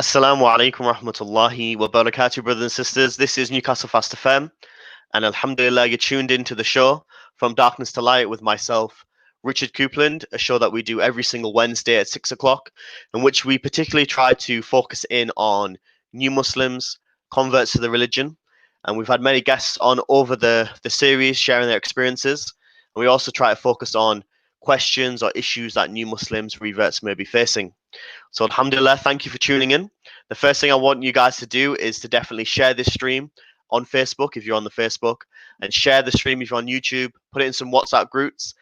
Assalamu alaikum wa rahmatullahi wa barakatuh, brothers and sisters. This is Newcastle Fast FM, and Alhamdulillah, you're tuned into the show From Darkness to Light with myself, Richard Coupland, a show that we do every single Wednesday at 6 o'clock, in which we particularly try to focus in on new Muslims, converts to the religion. And we've had many guests on over the series sharing their experiences. And we also try to focus on questions or issues that new Muslims, reverts may be facing. So alhamdulillah, thank you for tuning in. The first thing I want you guys to do is to definitely share this stream on Facebook if you're on the Facebook, and share the stream if you're on YouTube. Put it in some WhatsApp groups,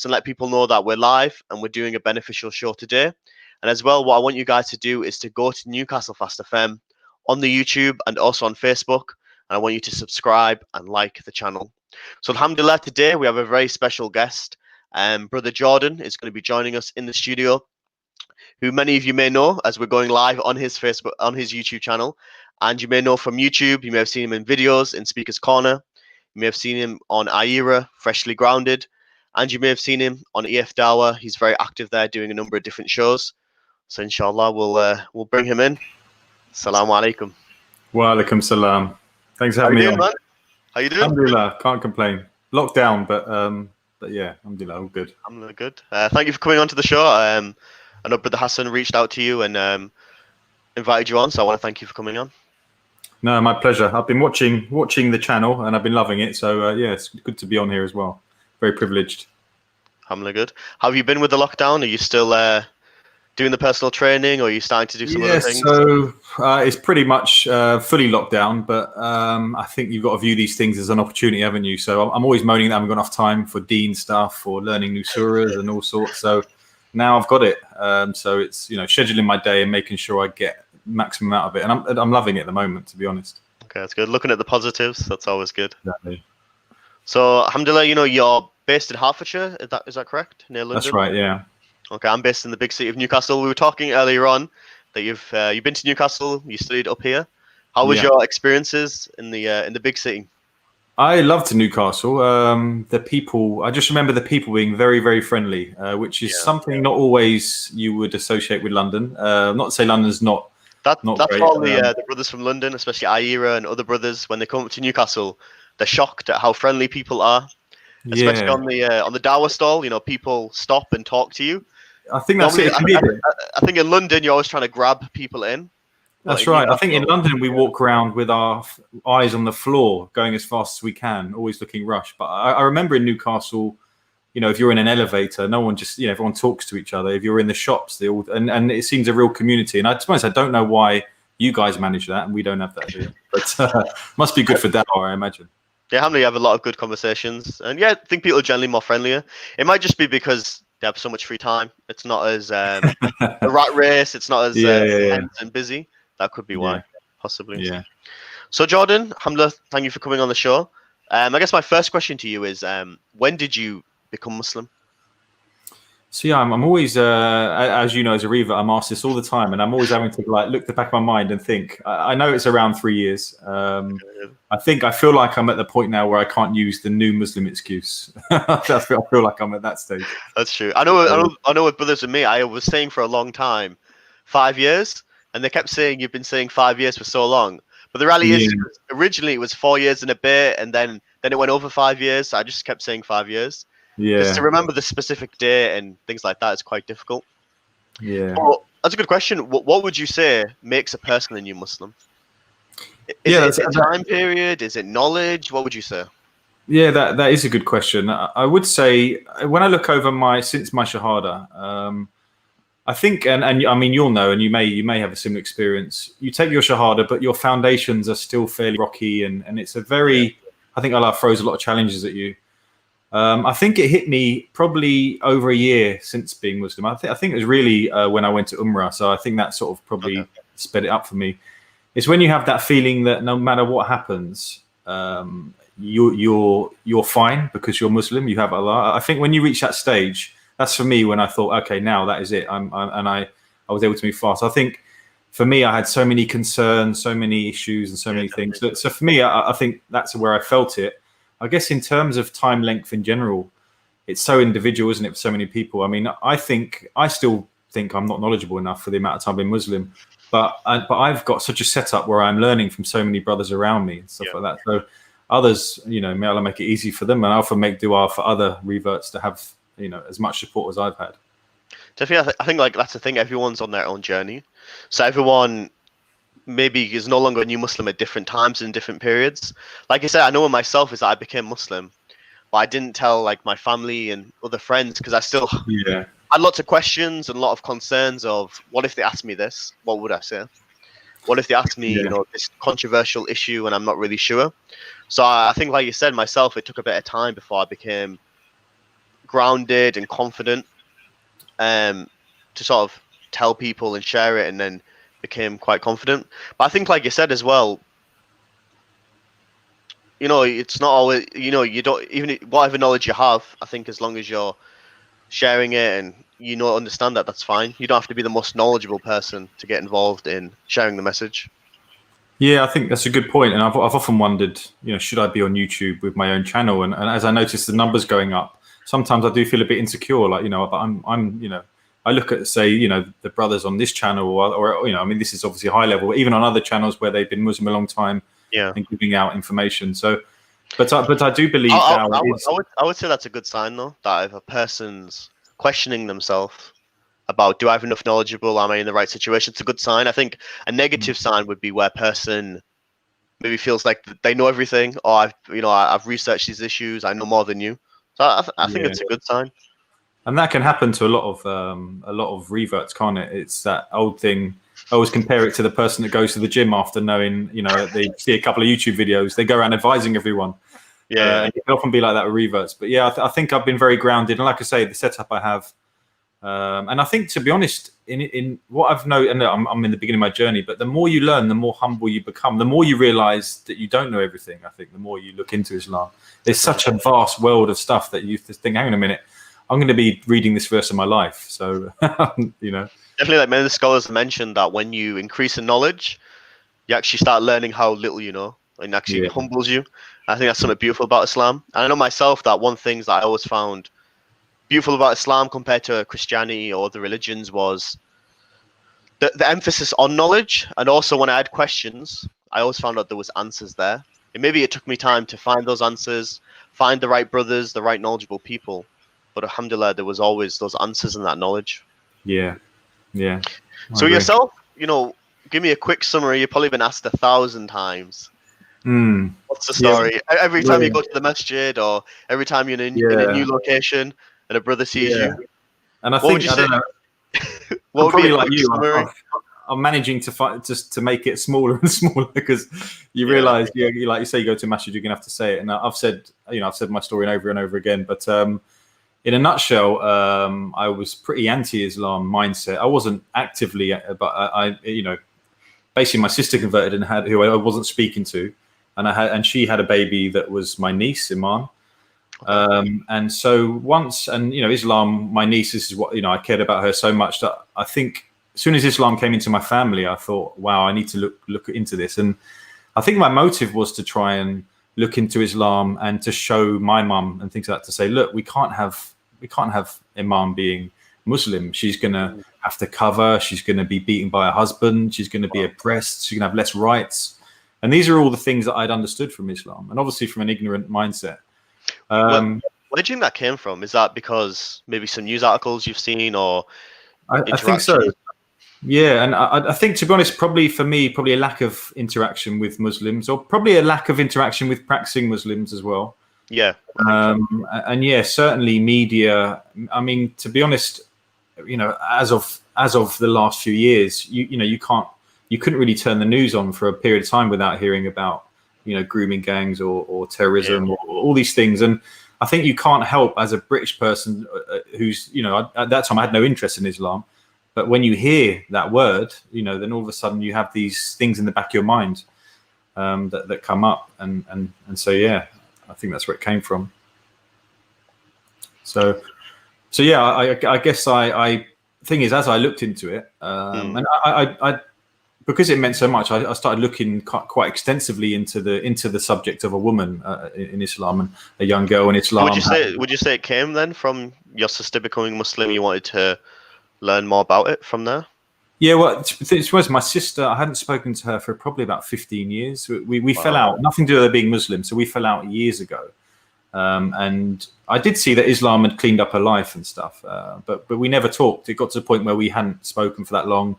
and let people know that we're live and we're doing a beneficial show today. And as well, what I want you guys to do is to go to Newcastle Fast FM on the YouTube and also on Facebook. And I want you to subscribe and like the channel. So alhamdulillah, today we have a very special guest. Brother Jordan is going to be joining us in the studio, who many of you may know as we're going live on his Facebook, on his YouTube channel. And you may know from YouTube, you may have seen him in videos in Speaker's Corner. You may have seen him on Aira, Freshly Grounded. And you may have seen him on EF Dawa. He's very active there doing a number of different shows. So inshallah, we'll bring him in. Assalamu alaikum. Wa alaikum salam. Thanks for having me on. Man? How you doing? Alhamdulillah, can't complain. Lockdown, but yeah, alhamdulillah, all good. Alhamdulillah, good. Thank you for coming on to the show. I know Brother Hassan reached out to you and invited you on, so I want to thank you for coming on. No, my pleasure. I've been watching the channel and I've been loving it. So yeah, it's good to be on here as well. Very privileged. Alhamdulillah, good. How have you been with the lockdown? Are you still doing the personal training, or are you starting to do some other things? So it's pretty much fully locked down, but I think you've got to view these things as an opportunity, haven't you? So I'm always moaning that I haven't got enough time for deen stuff or learning new surahs and all sorts. So now I've got it. So it's, scheduling my day and making sure I get maximum out of it. And I'm loving it at the moment, to be honest. Okay, that's good. Looking at the positives, that's always good. Exactly. So alhamdulillah, you're based in Hertfordshire. Is that correct? Near London? That's right, yeah. Okay, I'm based in the big city of Newcastle. We were talking earlier on that you've been to Newcastle, you studied up here. How was your experiences in the big city? I loved Newcastle. The people, I just remember the people being very, very friendly, which is something not always you would associate with London. Not to say London's not that's great. All the brothers from London, especially Aira and other brothers, when they come up to Newcastle, they're shocked at how friendly people are. Especially on the Dawa stall, people stop and talk to you. I think that's it. I think in London you're always trying to grab people in. That's right. I think in London we walk around with our eyes on the floor, going as fast as we can, always looking rushed. But I remember in Newcastle, if you're in an elevator, no one just, everyone talks to each other. If you're in the shops, they all, and it seems a real community. And to be honest, I don't know why you guys manage that and we don't have that here. But must be good for Dawa, I imagine. Yeah, you have a lot of good conversations, and I think people are generally more friendlier. It might just be because they have so much free time. It's not as a rat race. It's not as intense and busy. That could be why, possibly. Yeah. So Jordan, alhamdulillah, thank you for coming on the show. I guess my first question to you is, when did you become Muslim? So yeah, I'm always, as you know, as a Reva, I'm asked this all the time, and I'm always having to look at the back of my mind and think. I know it's around 3 years. I feel like I'm at the point now where I can't use the new Muslim excuse. I feel like I'm at that stage. That's true. I know with brothers and me, I was saying for a long time, 5 years, and they kept saying you've been saying 5 years for so long. But the reality is, originally it was 4 years and a bit, and then it went over 5 years. So I just kept saying 5 years. Yeah. Just to remember the specific day and things like that is quite difficult. Yeah. Well, that's a good question. What would you say makes a person a new Muslim? Is it a time period? Is it knowledge? What would you say? Yeah, that is a good question. I would say when I look over since my Shahada, I think, and I mean, you'll know, and you may have a similar experience. You take your Shahada, but your foundations are still fairly rocky, and it's a very, I think Allah throws a lot of challenges at you. I think it hit me probably over a year since being Muslim. I think it was really when I went to Umrah. So I think that sort of probably sped it up for me. It's when you have that feeling that no matter what happens, you're fine because you're Muslim. You have Allah. I think when you reach that stage, that's for me when I thought, okay, now that is it. I was able to move fast. I think for me, I had so many concerns, so many issues, and so many things. So for me, I think that's where I felt it. I guess in terms of time length in general, it's so individual, isn't it, for so many people? I mean, I still think I'm not knowledgeable enough for the amount of time I've been Muslim. but I've got such a setup where I'm learning from so many brothers around me and stuff like that. So others, may Allah make it easy for them, and I often make dua for other reverts to have, as much support as I've had. Definitely, I think like that's the thing. Everyone's on their own journey, so everyone maybe is no longer a new Muslim at different times and different periods. Like I said, I know with myself is that I became Muslim, but I didn't tell like my family and other friends because I still had lots of questions and a lot of concerns of what if they asked me this, what would I say? What if they asked me, this controversial issue and I'm not really sure? So I think, like you said, myself, it took a bit of time before I became grounded and confident to sort of tell people and share it, and then became quite confident. But I think, like you said as well, it's not always, you don't, even whatever knowledge you have, I think as long as you're sharing it and understand that, that's fine. You don't have to be the most knowledgeable person to get involved in sharing the message. Yeah, I think that's a good point. And I've often wondered, should I be on YouTube with my own channel? And as I notice the numbers going up, sometimes I do feel a bit insecure. Like, but I'm I look at, say, the brothers on this channel, or I mean, this is obviously high level, even on other channels where they've been Muslim a long time, and giving out information. So, but I do believe I would say that's a good sign, though, that if a person's questioning themselves about, do I have enough knowledgeable, am I in the right situation? It's a good sign. I think a negative sign would be where a person maybe feels like they know everything, or I've researched these issues, I know more than you. So I think it's a good sign. And that can happen to a lot of reverts, can't it? It's that old thing. I always compare it to the person that goes to the gym after knowing, they see a couple of YouTube videos, they go around advising everyone. It can often be like that with reverts. But yeah, I think I've been very grounded, and like I say, the setup I have, and I think, to be honest, in what I've known, and I'm in the beginning of my journey, but the more you learn, the more humble you become. The more you realize that you don't know everything. I think the more you look into Islam, there's such a vast world of stuff that you think, hang on a minute, I'm going to be reading this for the rest of my life. So, Definitely, like many of the scholars have mentioned that when you increase in knowledge, you actually start learning how little you know, and actually humbles you. I think that's something beautiful about Islam. And I know myself that one thing that I always found beautiful about Islam compared to Christianity or other religions was the emphasis on knowledge. And also when I had questions, I always found out there was answers there. And maybe it took me time to find those answers, find the right brothers, the right knowledgeable people. But alhamdulillah, there was always those answers and that knowledge. Yeah. So yourself, give me a quick summary. You've probably been asked 1,000 times. What's the story? Every time you go to the masjid, or every time you're in a new location and a brother sees you. And I think, don't know. What would be like you? I'm managing to find, just to make it smaller and smaller, because you realize, you like you say, you go to a masjid, you're gonna have to say it. And I've said my story over and over again, but in a nutshell, I was pretty anti-Islam mindset. I wasn't actively, but I basically my sister converted and who I wasn't speaking to, and she had a baby that was my niece, Iman. And so once, Islam, my niece, this is what, I cared about her so much that I think as soon as Islam came into my family, I thought, wow, I need to look into this. And I think my motive was to try and look into Islam and to show my mum and things like that, to say, look, we can't have Iman being Muslim. She's going to have to cover. She's going to be beaten by her husband. She's going to be oppressed. She's going to have less rights. And these are all the things that I'd understood from Islam, and obviously from an ignorant mindset. Where do you think that came from? Is that because maybe some news articles you've seen, or I think so. Yeah, and I think, to be honest, probably a lack of interaction with Muslims, or probably a lack of interaction with practicing Muslims as well. Yeah. And yeah, certainly media. I mean, to be honest, as of the last few years, you couldn't really turn the news on for a period of time without hearing about grooming gangs or terrorism or all these things. And I think you can't help, as a British person who's at that time I had no interest in Islam. But when you hear that word, then all of a sudden you have these things in the back of your mind that come up, and so yeah, I think that's where it came from. So yeah, I guess thing is, as I looked into it, and I because it meant so much, I started looking quite extensively into the subject of a woman in Islam, and a young girl in Islam. Would you say it came then from your sister becoming Muslim? You wanted to learn more about it from there? Yeah, well, it was my sister. I hadn't spoken to her for probably about 15 years. We fell out. Nothing to do with her being Muslim. So we fell out years ago. And I did see that Islam had cleaned up her life and stuff, but we never talked. It got to the point where we hadn't spoken for that long.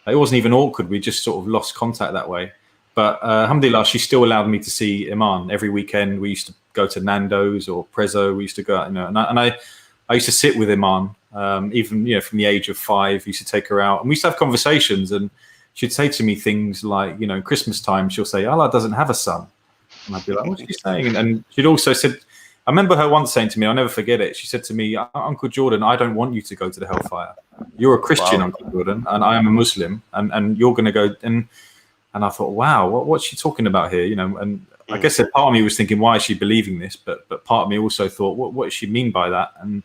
It wasn't even awkward. We just sort of lost contact that way. But alhamdulillah, she still allowed me to see Iman every weekend. We used to go to Nando's or Prezzo. We used to go out, and I used to sit with Iman, even from the age of 5. Used to take her out, and we used to have conversations. And she'd say to me things like, Christmas time, she'll say, "Allah doesn't have a son," and I'd be like, "What's she saying?" And she'd also said, I remember her once saying to me, I'll never forget it. She said to me, "Uncle Jordan, I don't want you to go to the hellfire. You're a Christian, Uncle Jordan, and I am a Muslim, and you're going to go." And I thought, wow, what's she talking about here? And I guess that part of me was thinking, why is she believing this? But part of me also thought, what does she mean by that? And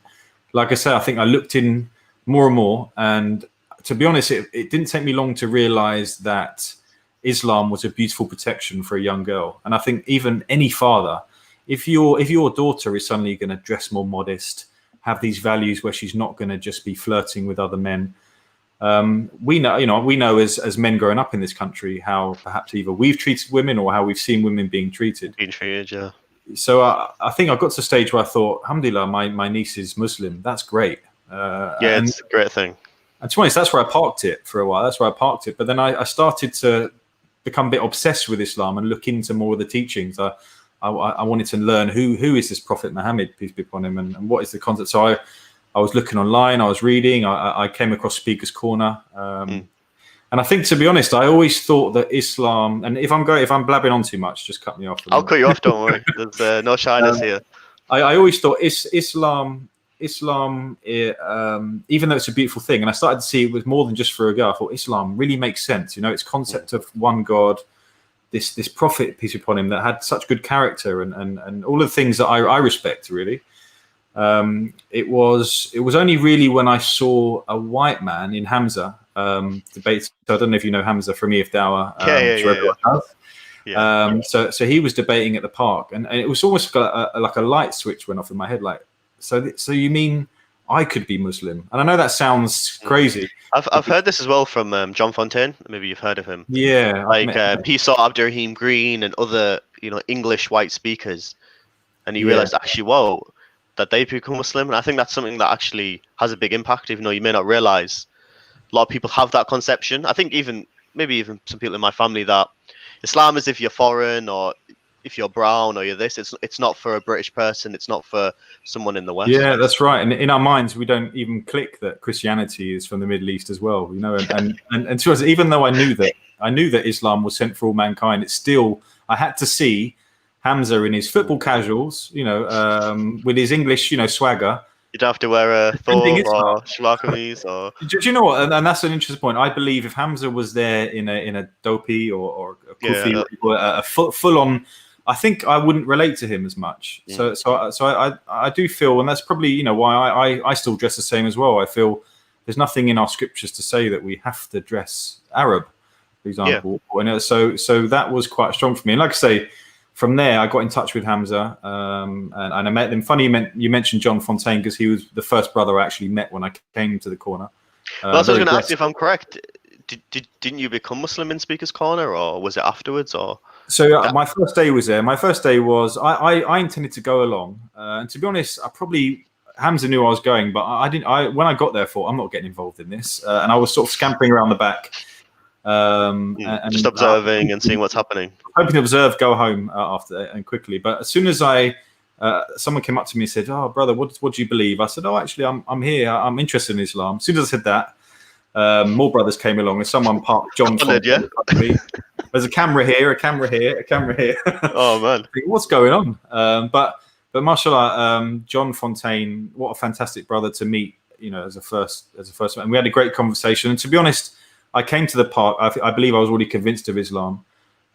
like I said, I think I looked in more and more. And to be honest, it didn't take me long to realize that Islam was a beautiful protection for a young girl. And I think even any father, if your daughter is suddenly going to dress more modest, have these values where she's not going to just be flirting with other men, we know as men growing up in this country how perhaps either we've treated women or how we've seen women being treated. Yeah. So I think I got to a stage where I thought, alhamdulillah, my niece is Muslim. That's great. It's a great thing. And to be honest, that's where I parked it for a while. But then I started to become a bit obsessed with Islam and look into more of the teachings. I wanted to learn who is this Prophet Muhammad, peace be upon him, and what is the concept. So I was looking online, I was reading, I came across Speaker's Corner. And I think, to be honest, I always thought that Islam, and if I'm blabbing on too much, just cut me off. I'll cut you off, don't worry. There's no shyness here. I always thought Islam, even though it's a beautiful thing, and I started to see it was more than just for a girl, I thought Islam really makes sense. Its concept of one God, this prophet, peace be upon him, that had such good character and all of the things that I respect, really. It was only really when I saw a white man in Hamza debate. So I don't know if you know Hamza from EF Dawah. So he was debating at the park, and it was almost like a light switch went off in my head. Like, so you mean I could be Muslim? And I know that sounds crazy. I've heard this as well from John Fontaine. Maybe you've heard of him. Yeah, like Peace Abdurrahim Green and other English white speakers, and he realized actually, whoa, that they become Muslim. And I think that's something that actually has a big impact, even though you may not realize a lot of people have that conception. I think maybe even some people in my family, that Islam is if you're foreign or if you're brown or you're this, it's not for a British person, it's not for someone in the West. Yeah, that's right. And in our minds, we don't even click that Christianity is from the Middle East as well, and to us, even though I knew that Islam was sent for all mankind, it's still, I had to see Hamza in his football casuals, with his English, swagger. You'd have to wear a Thor or Shlakamis or. Do you know what? And that's an interesting point. I believe if Hamza was there in a dopey or a kufi or a full on, I think I wouldn't relate to him as much. Yeah. So I do feel, and that's probably why I still dress the same as well. I feel there's nothing in our scriptures to say that we have to dress Arab, for example. Yeah. So that was quite strong for me. And like I say, from there, I got in touch with Hamza, and I met him. Funny you mentioned John Fontaine, because he was the first brother I actually met when I came to the corner. Well, I was going to ask you if I'm correct. Didn't you become Muslim in Speaker's Corner, or was it afterwards? Or my first day was there. My first day was I intended to go along, and to be honest, Hamza knew I was going, but I didn't. When I got there, I thought I'm not getting involved in this, and I was sort of scampering around the back. And just observing and seeing what's happening. Hoping to observe, go home after and quickly. But as soon as someone came up to me and said, "Oh, brother, what do you believe?" I said, "Oh, actually, I'm here. I'm interested in Islam." As soon as I said that, more brothers came along, and someone parked John. There's a camera here, a camera here, a camera here. Oh man, what's going on? But mashallah, John Fontaine, what a fantastic brother to meet. As a first, and we had a great conversation. And to be honest, I came to the park. I believe I was already convinced of Islam,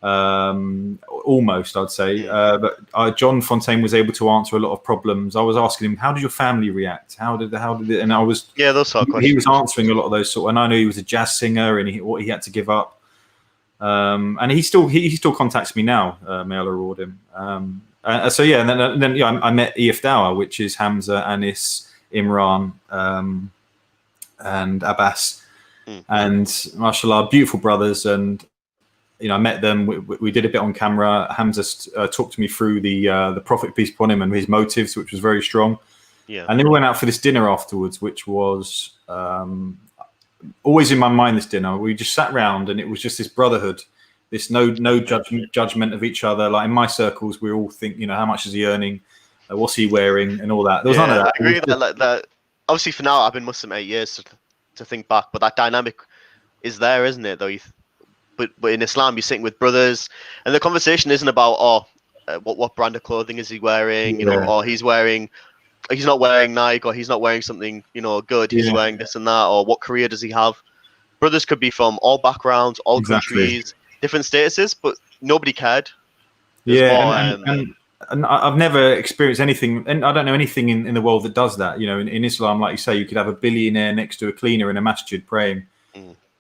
almost, I'd say. But John Fontaine was able to answer a lot of problems. I was asking him, "How did your family react? How did it?" And I was those sort of questions. He was answering a lot of those sort. And I know he was a jazz singer, and what he had to give up. And he still contacts me now. May Allah reward him. And then I met EF Dawah, which is Hamza, Anis, Imran, and Abbas. and mashallah, beautiful brothers. And I met them. We did a bit on camera. Hamza talked to me through the Prophet, peace upon him, and his motives, which was very strong. Yeah. And then we went out for this dinner afterwards, which was always in my mind. This dinner, we just sat round, and it was just this brotherhood, this no judgment of each other. Like in my circles, we all think, how much is he earning, what's he wearing, and all that. There was none of that. I agree that obviously for now I've been Muslim 8 years to think back, but that dynamic is there, isn't it? Though but in Islam, you're sitting with brothers, and the conversation isn't about what brand of clothing is he wearing, or he's not wearing Nike, or he's not wearing something good. He's wearing this and that, or what career does he have? Brothers could be from all backgrounds, all countries, different statuses, but nobody cared. And I've never experienced anything, and I don't know anything in the world that does that. In Islam, like you say, you could have a billionaire next to a cleaner in a masjid praying.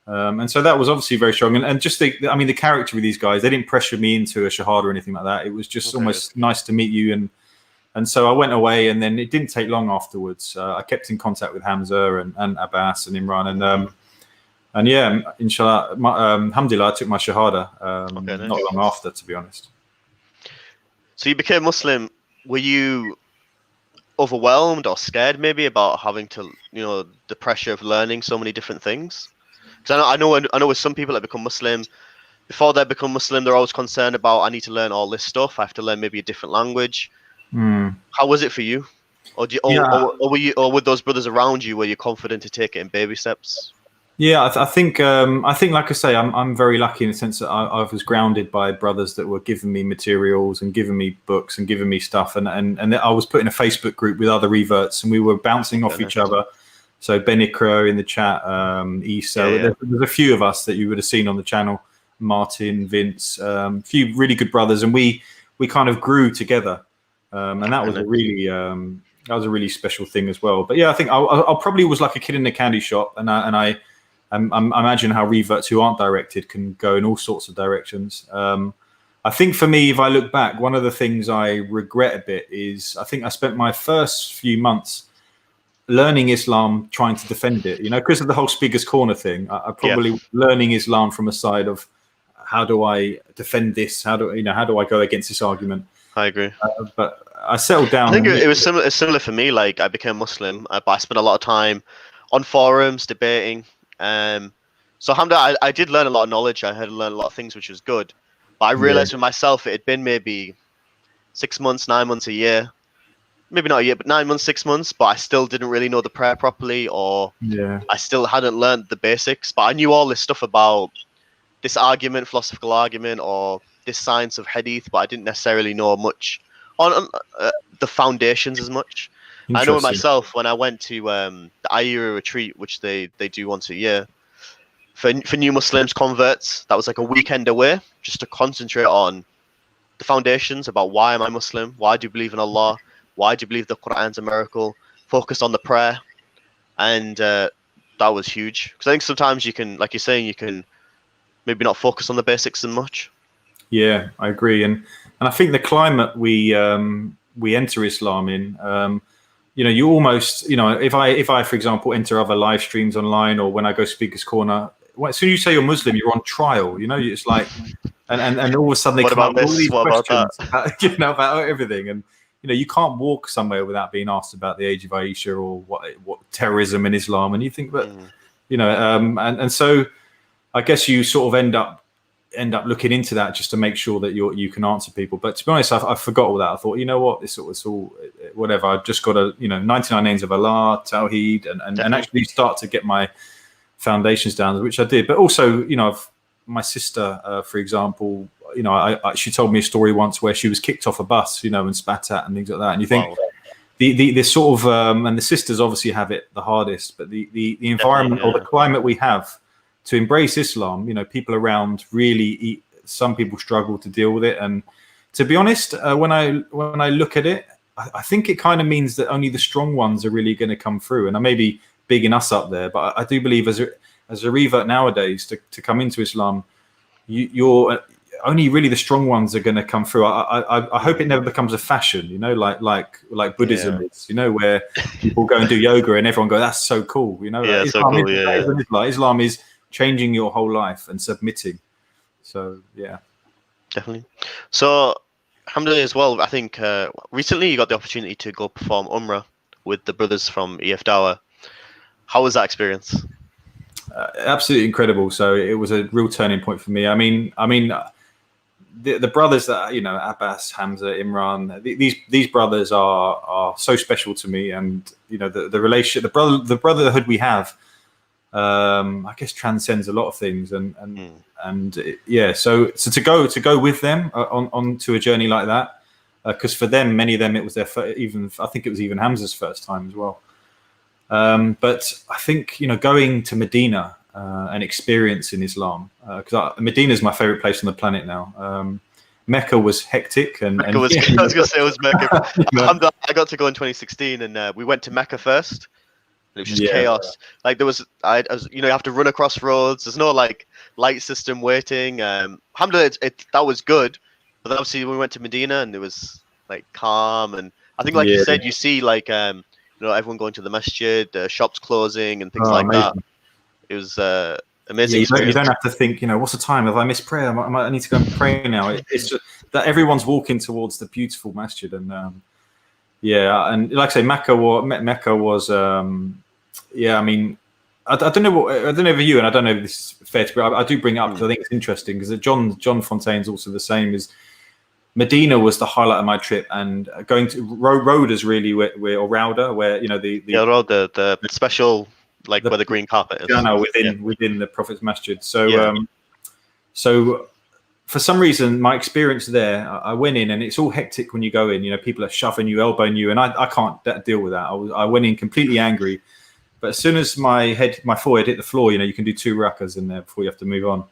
And so that was obviously very strong. And just the character of these guys, they didn't pressure me into a shahada or anything like that. It was just almost nice to meet you. And so I went away, and then it didn't take long afterwards. I kept in contact with Hamza and Abbas and Imran. And yeah, inshallah, alhamdulillah, I took my shahada not long after, to be honest. So you became Muslim. Were you overwhelmed or scared maybe about having to, the pressure of learning so many different things? Because I know with some people that become Muslim, before they become Muslim, they're always concerned about, I need to learn all this stuff. I have to learn maybe a different language. How was it for you? Or with those brothers around you, were you confident to take it in baby steps? Yeah, I think, like I say, I'm very lucky in the sense that I was grounded by brothers that were giving me materials and giving me books and giving me stuff, and I was put in a Facebook group with other reverts, and we were bouncing off each other. So Ben Ikra in the chat, Isa, there's a few of us that you would have seen on the channel, Martin, Vince, a few really good brothers, and we kind of grew together, and that was a really special thing as well. But yeah, I think I probably was like a kid in a candy shop, and I imagine how reverts who aren't directed can go in all sorts of directions. I think for me, if I look back, one of the things I regret a bit is I think I spent my first few months learning Islam, trying to defend it, because of the whole Speaker's Corner thing. I probably learning Islam from a side of how do I defend this? How do I go against this argument? I agree. But I settled down. I think it was similar for me. Like I became Muslim, but I spent a lot of time on forums debating. So alhamdulillah, I did learn a lot of knowledge. I had to learn a lot of things, which was good. But I realized for myself, it had been maybe 6 months, 9 months, a year. Maybe not a year, but 9 months, 6 months. But I still didn't really know the prayer properly, or I still hadn't learned the basics. But I knew all this stuff about this argument, philosophical argument, or this science of hadith, but I didn't necessarily know much on the foundations as much. I know myself when I went to the Ayura retreat, which they do once a year, for new Muslims, converts, that was like a weekend away, just to concentrate on the foundations about why am I Muslim, why do you believe in Allah, why do you believe the Quran's a miracle, focus on the prayer, and that was huge. Because I think sometimes you can, like you're saying, you can maybe not focus on the basics as much. Yeah, I agree, and I think the climate we enter Islam in. You almost, if I, for example, enter other live streams online, or when I go Speaker's Corner, as soon as you say you're Muslim, you're on trial. It's like, and all of a sudden they come up with all these questions about everything, and you can't walk somewhere without being asked about the age of Aisha or what terrorism in Islam, and you think, but and so I guess you sort of end up looking into that just to make sure that you can answer people. But to be honest, I forgot all that. I thought, what, it's all whatever. I've just got to 99 names of Allah, Tawheed, and actually start to get my foundations down, which I did. But also, my sister, for example, she told me a story once where she was kicked off a bus, and spat at and things like that. And you think the sort of and the sisters obviously have it the hardest, but the environment or the climate we have to embrace Islam, people around really some people struggle to deal with it. And to be honest, when I look at it, I think it kind of means that only the strong ones are really going to come through. And I may be bigging us up there, but I do believe as a revert nowadays to come into Islam, you're only really the strong ones are going to come through. I hope it never becomes a fashion, you know, like Buddhism is, you know, where people go and do yoga and everyone go, that's so cool, you know. Yeah, like, so cool. Islam is changing your whole life and submitting. So yeah, definitely. So alhamdulillah as well, I think recently you got the opportunity to go perform Umrah with the brothers from EF Dawah. How was that experience? Absolutely incredible. So it was a real turning point for me. I mean, the brothers that, you know, Abbas, Hamza, Imran, these brothers are so special to me, and you know, the relationship, the brotherhood we have, I guess transcends a lot of things, yeah. So to go with them on to a journey like that, because for them, many of them, it was their I think it was even Hamza's first time as well. But I think, you know, going to Medina and experiencing Islam, because Medina is my favorite place on the planet now. Mecca was hectic, and Mecca was. I was gonna say it was Mecca. I got to go in 2016, and we went to Mecca first. It was just chaos. Like there was, you know, you have to run across roads. There's no like light system waiting. Alhamdulillah, that was good. But then obviously we went to Medina and it was like calm, and I think like you said, you see like you know, everyone going to the masjid, shops closing and things like amazing. that. It was amazing. You don't have to think, you know, what's the time? Have I missed prayer? I need to go and pray now. It's just that everyone's walking towards the beautiful masjid, and and like I say, Mecca was I mean, I don't know if you, and I don't know if this is fair to bring. I do bring it up because I think it's interesting, because John Fontaine's also the same. Is Medina was the highlight of my trip, and going to Rhoda's really or Rauda, where, you know, the special, like where the green carpet is. Within the Prophet's Masjid. So so for some reason, my experience there, I went in and it's all hectic when you go in. You know, people are shoving you, elbowing you, and I can't deal with that. I went in completely angry. But as soon as my forehead hit the floor, you know, you can do 2 rakas in there before you have to move on.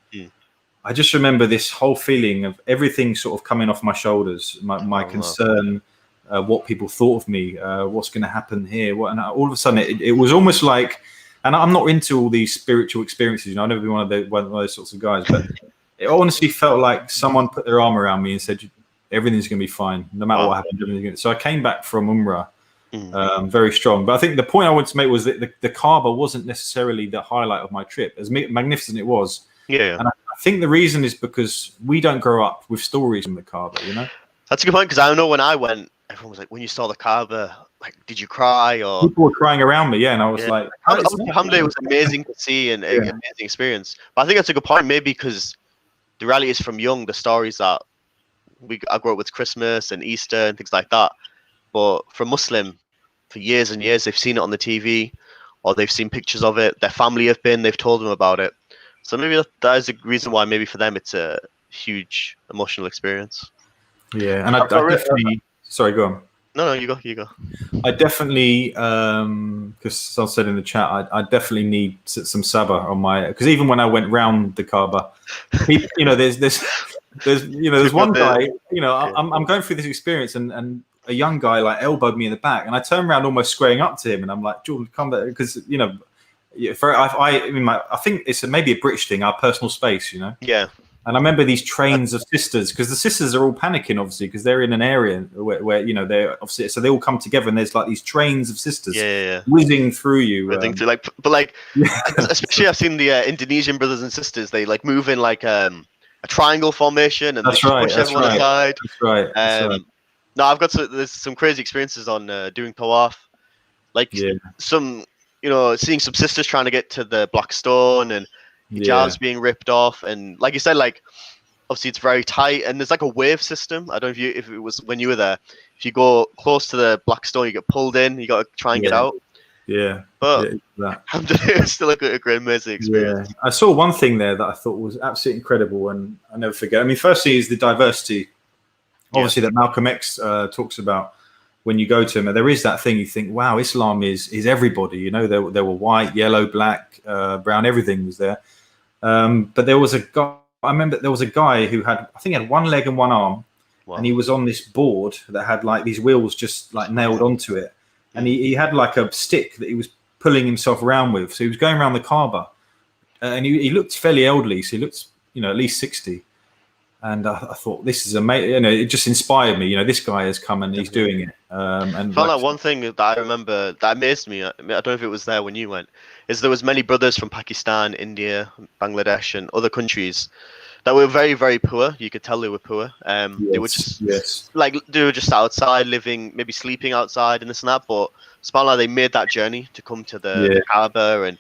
I just remember this whole feeling of everything sort of coming off my shoulders, my concern, what people thought of me, what's going to happen here. And all of a sudden, it was almost like, and I'm not into all these spiritual experiences, you know, I've never been one of those sorts of guys, but it honestly felt like someone put their arm around me and said, everything's going to be fine, no matter what happens. So I came back from Umrah very strong. But I think the point I wanted to make was that the Kaaba wasn't necessarily the highlight of my trip, as magnificent it was. And I think the reason is because we don't grow up with stories from the Kaaba, you know? That's a good point, because I know when I went, everyone was like, when you saw the Kaaba, like, did you cry? Or people were crying around me, and I was like, alhamdulillah, it was amazing to see and an amazing experience. But I think that's a good point, maybe because the reality is from young, the stories that I grew up with Christmas and Easter and things like that. But for Muslim, for years and years, they've seen it on the TV, or they've seen pictures of it. Their family they've told them about it. So maybe that is a reason why maybe for them it's a huge emotional experience. Yeah, and I definitely. Sorry, go on. No, you go. I definitely, because I said in the chat, I definitely need some sabr on my. Because even when I went round the Kaaba, people, you know, there's one guy. You know, I'm going through this experience, and a young guy like elbowed me in the back, and I turned around almost squaring up to him, and I'm like, Jordan, come back, because, you know, I think it's maybe a British thing, our personal space, you know. Yeah. And I remember these trains of sisters, because the sisters are all panicking, obviously, because they're in an area where you know, they're obviously, so they all come together, and there's like these trains of sisters whizzing through you. Especially I've seen the Indonesian brothers and sisters. They like move in like a triangle formation, and they push everyone aside. That's right. No, there's some crazy experiences on doing tawaf, like some, you know, seeing some sisters trying to get to the black stone and hijabs being ripped off, and like you said, like obviously it's very tight, and there's like a wave system. I don't know if it was when you were there. If you go close to the black stone, you get pulled in. You got to try and get out. Yeah, but it's still a great, amazing experience. I saw one thing there that I thought was absolutely incredible, and I never forget. I mean, firstly is the diversity, obviously, that Malcolm X talks about. When you go to him, there is that thing, you think, wow, Islam is everybody. You know, there were white, yellow, black, brown, everything was there. But there was a guy, I remember there was a guy who had, I think he had one leg and one arm, and he was on this board that had like these wheels just like nailed onto it. And he had like a stick that he was pulling himself around with. So he was going around the Kaaba, and he looked fairly elderly. So he looked, you know, at least 60. And I thought, this is amazing. You know, it just inspired me. You know, this guy has come and he's doing it. And Felt like one thing that I remember that amazed me. I mean, I don't know if it was there when you went. Is there was many brothers from Pakistan, India, Bangladesh, and other countries that were very, very poor. You could tell they were poor. They were just like they were just outside living, maybe sleeping outside and this and that. But subhanAllah, they made that journey to come to the Kaaba, and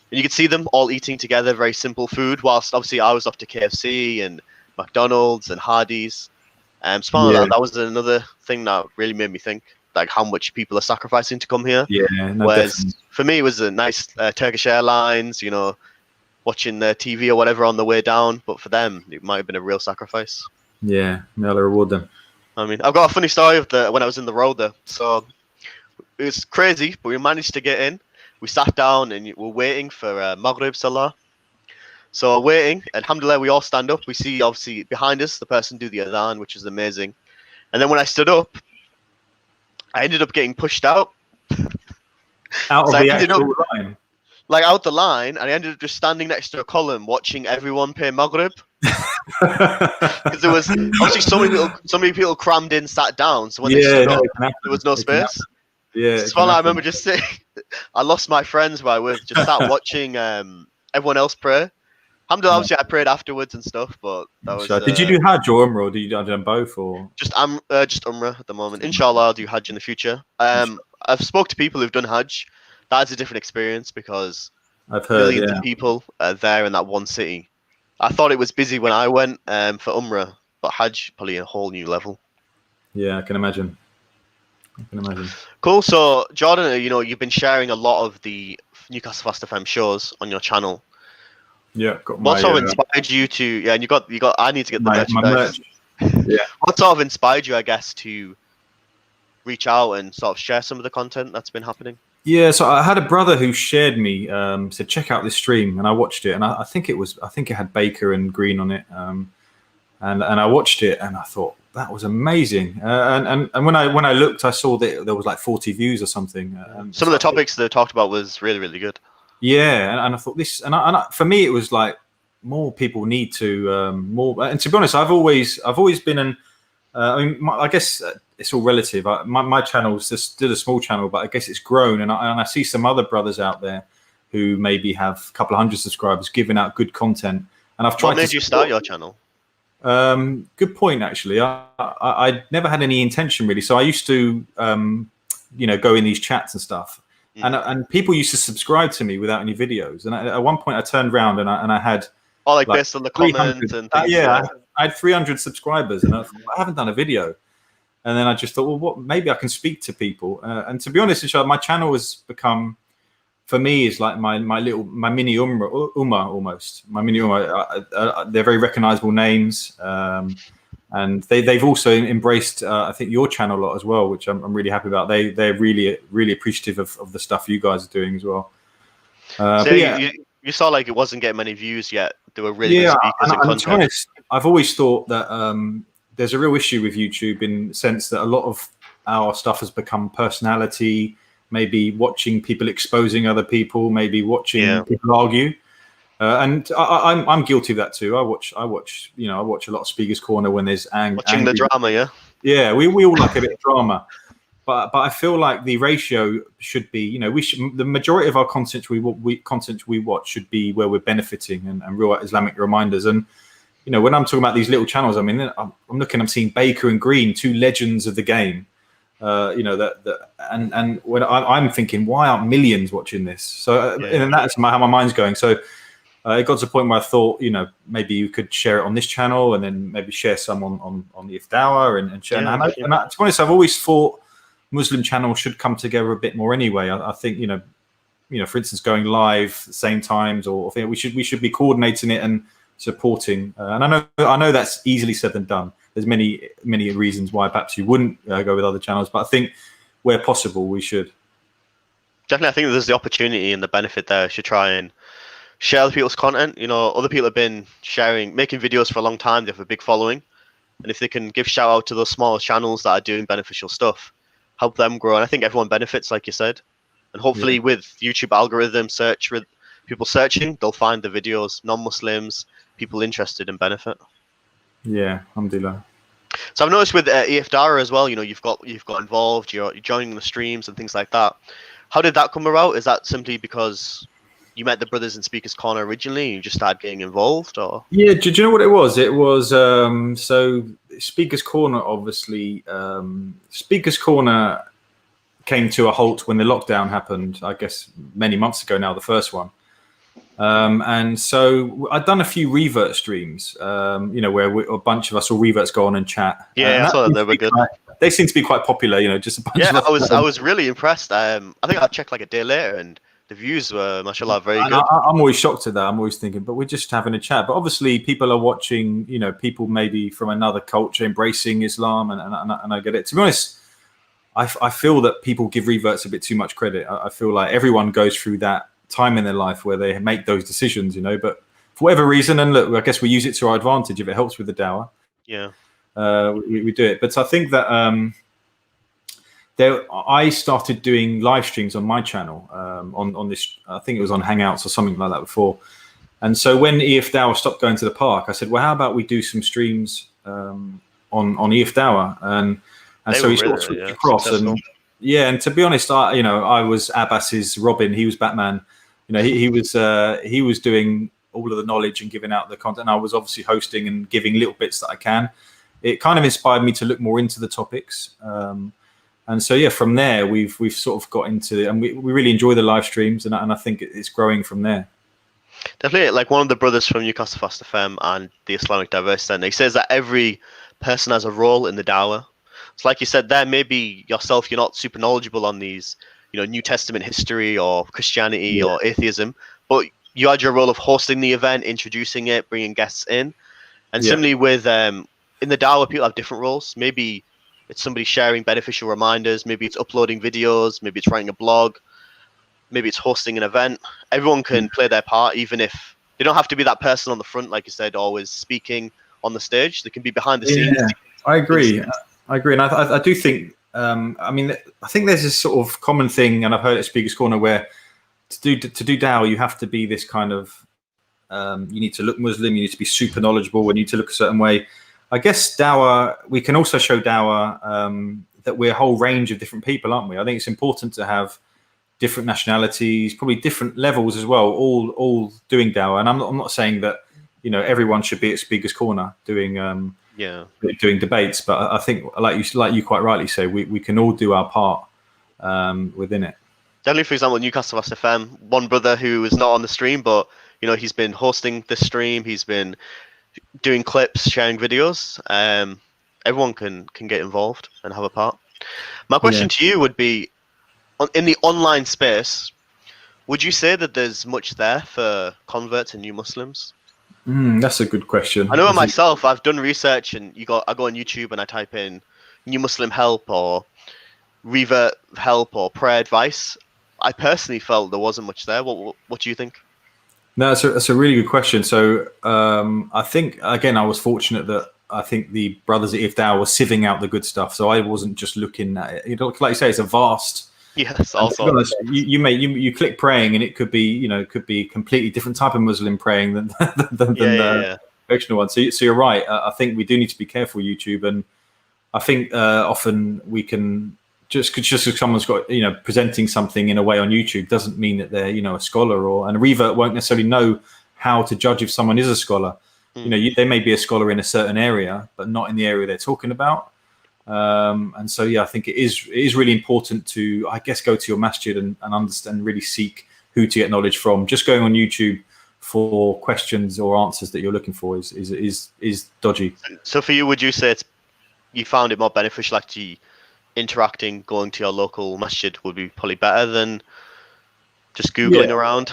you could see them all eating together, very simple food. Whilst obviously I was off to KFC and McDonald's and Hardee's. Subhanallah, that was another thing that really made me think, like how much people are sacrificing to come here. Whereas definitely. For me, it was a nice Turkish Airlines, you know, watching the TV or whatever on the way down. But for them, it might have been a real sacrifice. Yeah, may Allah reward them. I mean, I've got a funny story of when I was in the road there. So it was crazy, but we managed to get in. We sat down and we're waiting for Maghrib Salah. So waiting, alhamdulillah, we all stand up. We see, obviously, behind us, the person do the adhan, which is amazing. And then when I stood up, I ended up getting pushed out. Out of the actual line? Like, out the line, and I ended up just standing next to a column watching everyone pay Maghrib. Because there was, obviously, so many people crammed in, sat down. So when they stood up, there was no space. Yeah. So I remember just sitting, I lost my friends where I was, just sat watching everyone else pray. Alhamdulillah, obviously I prayed afterwards and stuff, but that was. Did you do Hajj or Umrah, or did you do both, or just Umrah at the moment? Inshallah, I'll do Hajj in the future. I've spoke to people who've done Hajj. That's a different experience because I've heard millions of people are there in that one city. I thought it was busy when I went for Umrah, but Hajj probably a whole new level. Yeah, I can imagine. Cool. So Jordan, you know, you've been sharing a lot of the Newcastle Fast FM shows on your channel. Yeah, got what sort of inspired you to? Yeah, and you got. I need to get the merchandise. Yeah. What sort of inspired you, I guess, to reach out and sort of share some of the content that's been happening? Yeah, so I had a brother who shared me, said check out this stream, and I watched it, and I think it had Baker and Green on it, and I watched it, and I thought that was amazing. And when I looked, I saw that there was like 40 views or something. Some of the topics they talked about was really, really good. Yeah, and I thought this, and for me, it was like more people need to more. And to be honest, I've always been I mean, I guess it's all relative. My channel's still a small channel, but I guess it's grown, and I see some other brothers out there who maybe have a couple of hundred subscribers giving out good content. And I've tried. What made you start your channel? Good point, actually. I never had any intention really. So I used to, go in these chats and stuff. And people used to subscribe to me without any videos. And at one point, I turned around and I had based on the comments and things. I had 300 subscribers, and I thought, I haven't done a video. And then I just thought, well, what? Maybe I can speak to people. And to be honest, inshallah, my channel has become, for me, is like my mini Ummah almost. My mini Ummah. They're very recognizable names. And they've also embraced, I think, your channel a lot as well, which I'm really happy about. They're really, really appreciative of the stuff you guys are doing as well. You saw like it wasn't getting many views yet. They were really good speakers and content. To be honest, I've always thought that there's a real issue with YouTube in the sense that a lot of our stuff has become personality, maybe watching people exposing other people, maybe watching people argue. And I'm guilty of that too. I watch a lot of Speaker's Corner when there's watching the drama, yeah. We all like a bit of drama, but I feel like the ratio should be, the majority of our content we watch should be where we're benefiting and real Islamic reminders. And when I'm talking about these little channels, I mean, I'm seeing Baker and Green, two legends of the game. And when I'm thinking, why aren't millions watching this? So and that's how my mind's going. So. It got to the point where I thought, maybe you could share it on this channel and then maybe share some on the Ifdawa and share. And to be honest, I've always thought Muslim channels should come together a bit more anyway. I think, for instance, going live at the same times, or I think we should be coordinating it and supporting. And I know that's easily said than done. There's many reasons why perhaps you wouldn't go with other channels, but I think where possible we should. Definitely, I think there's the opportunity and the benefit there. Should try and share other people's content. Other people have been making videos for a long time. They have a big following. And if they can give shout out to those smaller channels that are doing beneficial stuff, help them grow. And I think everyone benefits, like you said. And hopefully with YouTube algorithm search, with people searching, they'll find the videos, non-Muslims, people interested and benefit. Yeah, alhamdulillah. So I've noticed with EF Dara as well. You know, you've got involved. You're joining the streams and things like that. How did that come about? Is that simply because you met the brothers in Speakers Corner originally and you just started getting involved, or? Yeah, do you know what it was? It was so Speakers Corner, obviously. Speakers Corner came to a halt when the lockdown happened, I guess many months ago now, the first one. And so I'd done a few revert streams, where a bunch of us, all reverts, go on and chat. Yeah, And I that saw that seems they to were be good. they seem to be quite popular, just a bunch Yeah, of us. I was really impressed. I think I checked like a day later, and the views were, mashallah, very And good. I'm always shocked at that. I'm always thinking, but we're just having a chat. But obviously, people are watching, people maybe from another culture embracing Islam, and I get it. To be honest, I feel that people give reverts a bit too much credit. I feel like everyone goes through that time in their life where they make those decisions, but for whatever reason, and look, I guess we use it to our advantage if it helps with the dawah. Yeah. We do it. But I think that I started doing live streams on my channel on this. I think it was on Hangouts or something like that before. And so when EF Dawah stopped going to the park, I said, well, how about we do some streams on EF Dawah? And so he sort of switched across. Successful. And to be honest, I was Abbas's Robin. He was Batman. He was doing all of the knowledge and giving out the content. I was obviously hosting and giving little bits that I can. It kind of inspired me to look more into the topics. And so, from there, we've sort of got into it, and we really enjoy the live streams, and I think it's growing from there. Definitely, like one of the brothers from Newcastle Fast FM and the Islamic Diversity Center, he says that every person has a role in the dawah. It's like you said there, maybe yourself, you're not super knowledgeable on these, New Testament history or Christianity or atheism, but you had your role of hosting the event, introducing it, bringing guests in. And similarly with, in the dawah, people have different roles. Maybe it's somebody sharing beneficial reminders. Maybe it's uploading videos. Maybe it's writing a blog. Maybe it's hosting an event. Everyone can play their part, even if they don't have to be that person on the front, like you said, always speaking on the stage. They can be behind the scenes. I agree. And I do think, I think there's this sort of common thing, and I've heard it at Speakers Corner, where to do dawah, you have to be this kind of, you need to look Muslim, you need to be super knowledgeable, and you need to look a certain way. I guess dawah, we can also show dawah that we're a whole range of different people, aren't we? I think it's important to have different nationalities, probably different levels as well, all doing dawah. And I'm not saying that everyone should be at Speakers Corner doing debates, but I think like you quite rightly say, we can all do our part within it. Definitely, for example, Newcastle Fast FM, one brother who is not on the stream, but he's been hosting this stream, he's been doing clips, sharing videos. Everyone can get involved and have a part. My question to you would be, in the online space, would you say that there's much there for converts and new Muslims? That's a good question. I know myself, I've done research, and I go on YouTube and I type in new Muslim help or revert help or prayer advice. I personally felt there wasn't much there. What do you think? No, that's a really good question. So I think, again, I was fortunate that I think the brothers at EF Dawah were sieving out the good stuff. So I wasn't just looking at it. Like you say, it's a vast. Yes, also. Honest, you click praying, and it could be a completely different type of Muslim praying than the traditional one. So you're right. I think we do need to be careful, YouTube, and I think often we can just because someone's got presenting something in a way on YouTube doesn't mean that they're a scholar, and a revert won't necessarily know how to judge if someone is a scholar. They may be a scholar in a certain area, but not in the area they're talking about. And so I think it is really important to, I guess, go to your masjid and understand, really seek who to get knowledge from. Just going on YouTube for questions or answers that you're looking for is dodgy. So for you, would you say you found it more beneficial actually interacting, going to your local masjid would be probably better than just Googling around?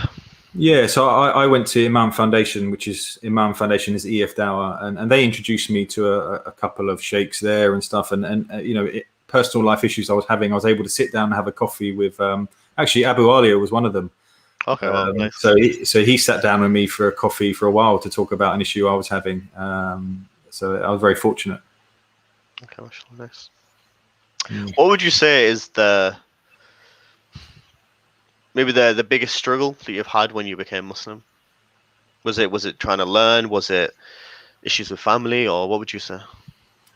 Yeah, so I went to Imam Foundation, Imam Foundation is EF Dawah, and they introduced me to a couple of sheikhs there and stuff, and personal life issues I was having, I was able to sit down and have a coffee with, actually Abu Alia was one of them. Okay, well, nice. So he sat down with me for a coffee for a while to talk about an issue I was having. So I was very fortunate. Okay, nice. What would you say is maybe the biggest struggle that you've had when you became Muslim? Was it trying to learn? Was it issues with family, or what would you say?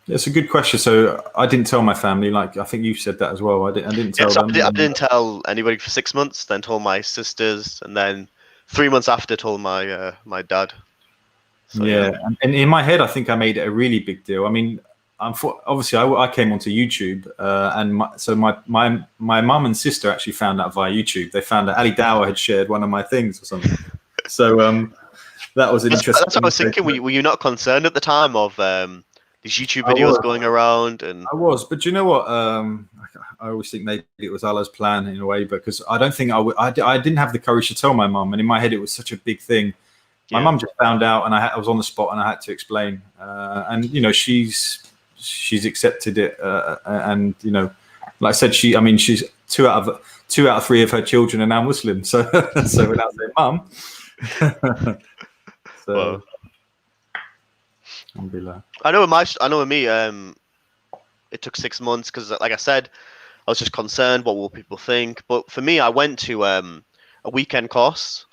It's a good question. So I didn't tell my family. Like I think you said that as well. I didn't Yeah, tell so them. I didn't tell anybody for 6 months. Then told my sisters, and then 3 months after told my dad. So Yeah, and in my head, I think I made it a really big deal. I mean, obviously, I came onto YouTube, and my mum and sister actually found out via YouTube. They found that Ali Dawah had shared one of my things or something. So that was an interesting. That's what I was thinking. Were you not concerned at the time of these YouTube I videos was. going around? And I was, but you know what? I always think maybe it was Allah's plan in a way, because I don't think I didn't have the courage to tell my mum, and in my head, it was such a big thing. My mum just found out, and I was on the spot, and I had to explain. And you know, she's accepted it, and you know, like I said, she's two out of three of her children are now Muslim. So so without saying mum, so well, alhamdulillah. I know with me, it took 6 months because, like I said, I was just concerned what will people think. But for me, I went to a weekend course.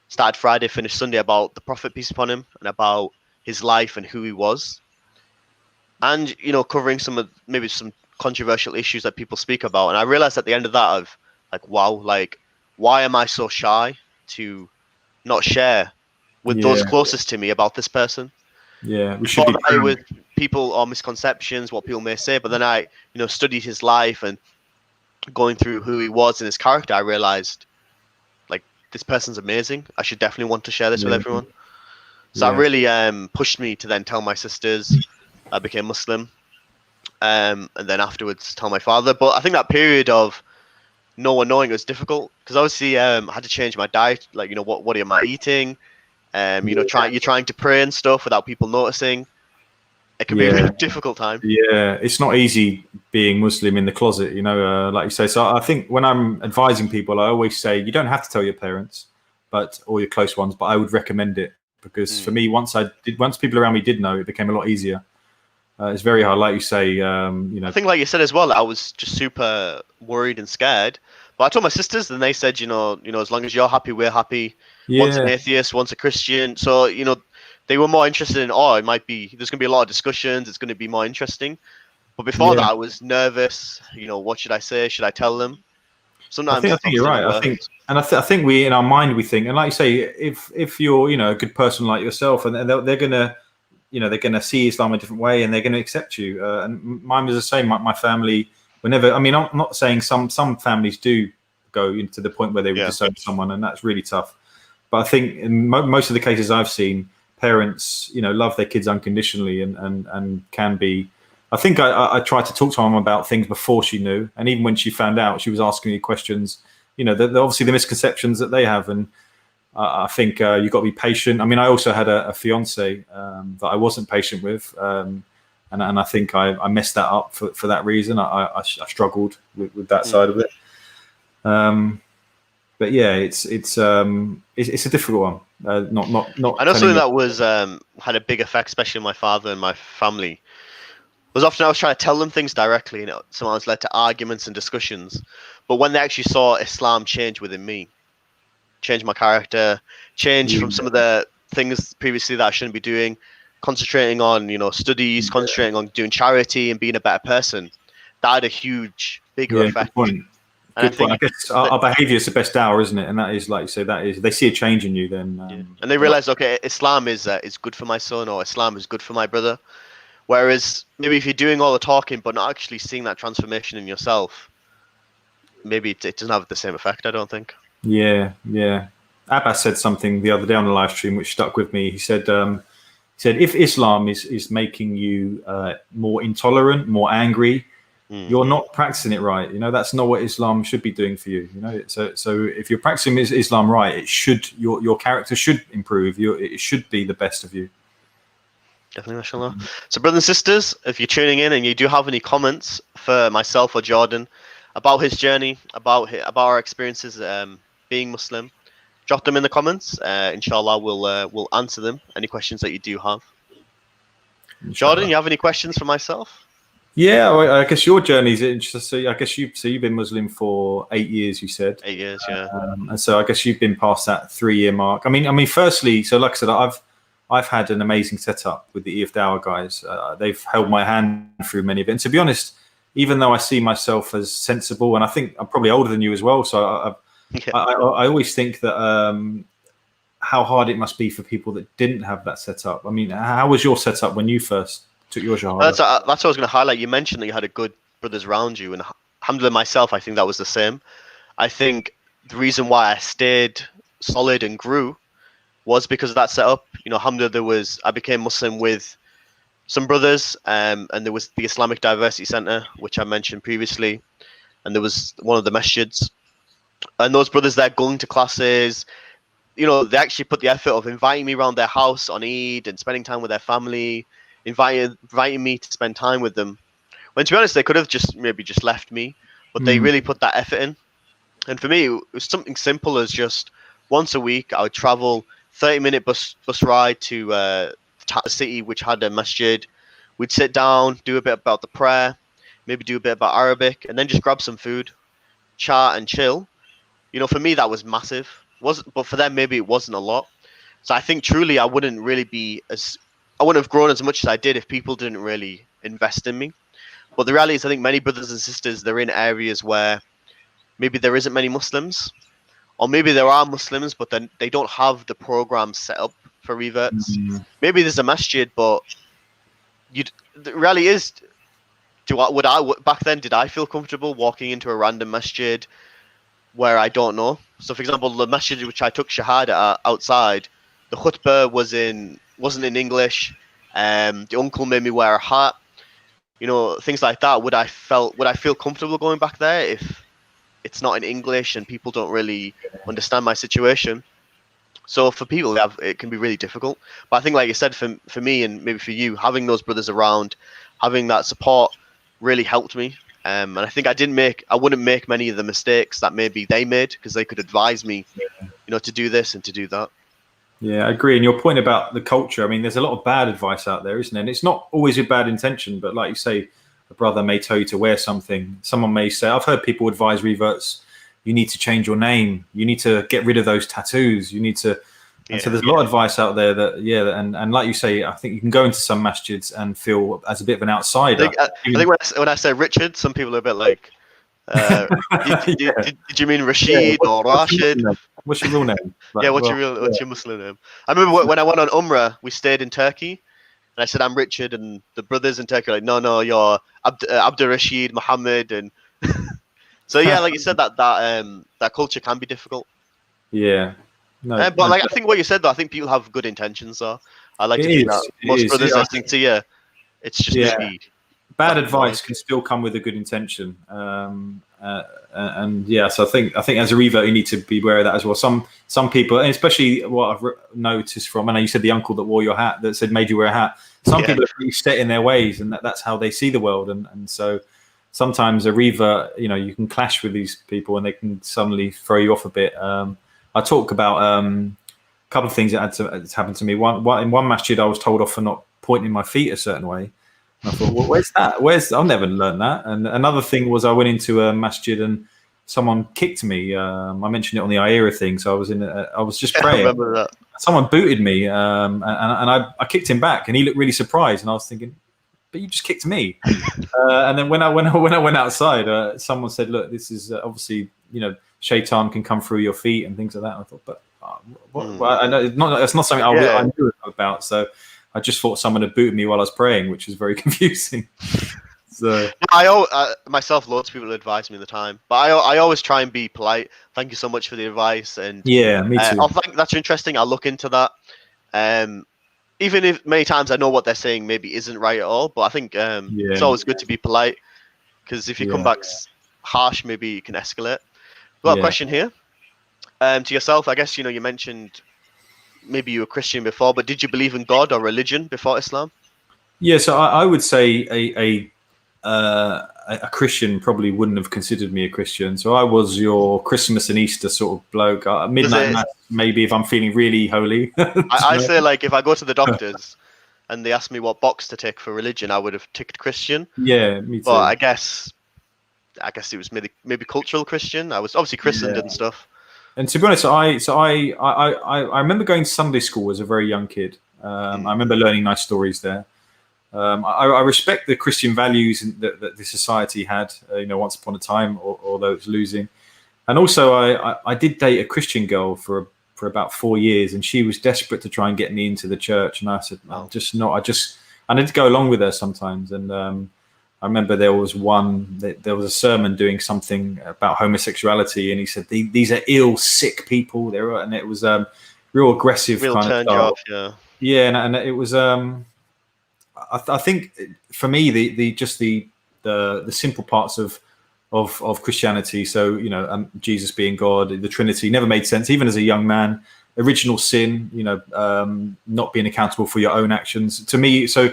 Started Friday, finished Sunday, about the Prophet, peace upon him, and about his life and who he was, and you know, covering maybe some controversial issues that people speak about. And I realized at the end of that, of like, wow, like, why am I so shy to not share with those closest to me about this person? Yeah, we should be with people or misconceptions, what people may say, but then I, you know, studied his life and going through who he was and his character, I realized, like, this person's amazing. I should definitely want to share this with everyone. So that really pushed me to then tell my sisters. I became Muslim, and then afterwards tell my father. But I think that period of no one knowing was difficult, because obviously I had to change my diet. Like, you know, what am I eating? You know, you're trying to pray and stuff without people noticing. It can be a really difficult time. Yeah, it's not easy being Muslim in the closet, you know, like you say. So I think when I'm advising people, I always say you don't have to tell your parents, or your close ones, but I would recommend it, because for me, once people around me did know, it became a lot easier. It's very hard, like you say. You know, I think, like you said as well, I was just super worried and scared. But I told my sisters, and they said, you know, as long as you're happy, we're happy. One's an atheist, one's a Christian. So, you know, they were more interested in, there's going to be a lot of discussions. It's going to be more interesting. But before that, I was nervous. You know, what should I say? Should I tell them? Sometimes I think you're right. I think we, in our mind, we think, and like you say, if you're, you know, a good person like yourself, and they're gonna, you know, they're gonna see Islam a different way, and they're gonna accept you. And mine was the same. My family, whenever, I mean, I'm not saying some families do go into the point where they would disown someone, and that's really tough. But I think in most of the cases I've seen, parents, you know, love their kids unconditionally, and can be. I think I tried to talk to my mum about things before she knew, and even when she found out, she was asking me questions. You know, obviously the misconceptions that they have, and I think you've got to be patient. I mean, I also had a fiance that I wasn't patient with, and I think I messed that up for that reason. I struggled with that side of it. But yeah, it's a difficult one. Not. I know something that was had a big effect, especially on my father and my family. Was often I was trying to tell them things directly, you know, sometimes led to arguments and discussions. But when they actually saw Islam change within me, change my character, change from some of the things previously that I shouldn't be doing, concentrating on, you know, studies, concentrating on doing charity and being a better person, that had a huge, bigger effect. Good point. Good point. I guess our behaviour is the best hour, isn't it? And that is, like you say, they see a change in you then. And they realise, okay, Islam is good for my son, or Islam is good for my brother. Whereas maybe if you're doing all the talking but not actually seeing that transformation in yourself, maybe it doesn't have the same effect, I don't think. Yeah. Abbas said something the other day on the live stream which stuck with me. He said if Islam is making you more intolerant, more angry, you're not practicing it right. You know, that's not what Islam should be doing for you. You know, so if you're practicing Islam right, it should your character should improve. It should be the best of you. Definitely, mashallah. So, brothers and sisters, if you're tuning in and you do have any comments for myself or Jordan about his journey, about our experiences being Muslim, drop them in the comments. Inshallah, we'll answer them. Any questions that you do have. Inshallah. Jordan, you have any questions for myself? Yeah, I guess your journey is interesting. I guess you've been Muslim for 8 years. You said 8 years, yeah. And so I guess you've been past that 3-year mark. I mean, firstly, so like I said, I've had an amazing setup with the EF Dower guys. They've held my hand through many of it. And to be honest, even though I see myself as sensible, and I think I'm probably older than you as well, so I always think that how hard it must be for people that didn't have that setup. I mean, how was your setup when you first took your shahada? That's what I was going to highlight. You mentioned that you had a good brothers around you, and alhamdulillah myself, I think that was the same. I think the reason why I stayed solid and grew was because of that setup. You know, alhamdulillah, I became Muslim with some brothers, and there was the Islamic Diversity Center, which I mentioned previously, and there was one of the masjids, and those brothers there going to classes, you know, they actually put the effort of inviting me around their house on Eid and spending time with their family, inviting me to spend time with them. When to be honest, they could have maybe just left me, but they really put that effort in. And for me, it was something simple as just once a week, I would travel 30-minute bus ride to a city which had a masjid. We'd sit down, do a bit about the prayer, maybe do a bit about Arabic, and then just grab some food, chat and chill. You know, for me, that was massive. But for them, maybe it wasn't a lot. So I think truly I wouldn't have grown as much as I did if people didn't really invest in me. But the reality is, I think many brothers and sisters, they're in areas where maybe there isn't many Muslims, or maybe there are Muslims, but then they don't have the program set up for reverts. Maybe there's a masjid, but the reality is, back then, did I feel comfortable walking into a random masjid where I don't know? So, for example, the masjid which I took shahada outside, the khutbah wasn't in English. The uncle made me wear a hat. You know, things like that. Would I feel comfortable going back there if it's not in English and people don't really understand my situation? So for people, it can be really difficult. But I think, like you said, for me and maybe for you, having those brothers around, having that support really helped me. And I think I wouldn't make many of the mistakes that maybe they made, because they could advise me, you know, to do this and to do that. Yeah, I agree. And your point about the culture, I mean, there's a lot of bad advice out there, isn't there? And it's not always with bad intention, but like you say, a brother may tell you to wear something. Someone may say, I've heard people advise reverts, you need to change your name. You need to get rid of those tattoos. You need to. And so there's a lot of advice out there and like you say, I think you can go into some masjids and feel as a bit of an outsider. I think when I say Richard, some people are a bit like, did you mean Rashid or Rashid? What's your real name? Like, what's your Muslim name? I remember when I went on Umrah, we stayed in Turkey, and I said, I'm Richard, and the brothers in Turkey were like, no, you're Abdul Rashid, Muhammad, and so yeah, like you said, that culture can be difficult. Yeah. No, but like I think what you said though, I think people have good intentions though. I like to think that most brothers listening to you, it's just maybe bad advice can still come with a good intention. And so I think as a revert, you need to be aware of that as well. Some people, and especially what I've noticed from, I know you said the uncle that wore your hat, that said made you wear a hat. Some people are pretty set in their ways, and that's how they see the world. And so sometimes a revert, you know, you can clash with these people, and they can suddenly throw you off a bit. I talk about a couple of things that had happened to me. In one masjid, I was told off for not pointing my feet a certain way. And I thought, well, where's that? I've never learned that. And another thing was I went into a masjid and someone kicked me. I mentioned it on the Aira thing. So I was just praying. I remember that. Someone booted me, and I kicked him back, and he looked really surprised. And I was thinking, but you just kicked me. And then when I went outside, someone said, look, this is obviously, you know, shaitan can come through your feet and things like that. And I thought, but well, I know that's not something I knew about. So I just thought someone had booted me while I was praying, which is very confusing. So I myself, loads of people advise me at the time, but I always try and be polite. Thank you so much for the advice, and yeah, me too. I think that's interesting. I'll look into that. Even if many times I know what they're saying maybe isn't right at all, but I think it's always good to be polite, because if you come back harsh, maybe you can escalate. Got a question here to yourself. I guess, you know, you mentioned maybe you were Christian before, but did you believe in God or religion before Islam? Yeah, so I would say a Christian probably wouldn't have considered me a Christian. So I was your Christmas and Easter sort of bloke. Midnight mass, maybe if I'm feeling really holy. I say, like, if I go to the doctors and they ask me what box to tick for religion, I would have ticked Christian. Yeah, me too. But I guess it was maybe cultural Christian. I was obviously christened and stuff. And to be honest, I remember going to Sunday school as a very young kid, I remember learning nice stories there. I respect the Christian values that the society had, once upon a time, although it's losing. And also, I did date a Christian girl for about 4 years, and she was desperate to try and get me into the church. And I said, I'm just not. I need to go along with her sometimes. And I remember there was a sermon doing something about homosexuality, and he said these are ill, sick people. And it was real aggressive, real kind of turned you style. off, yeah. Yeah, and it was. I think for me, the simple parts of Christianity. So Jesus being God, the Trinity never made sense, even as a young man. Original sin, not being accountable for your own actions. To me, so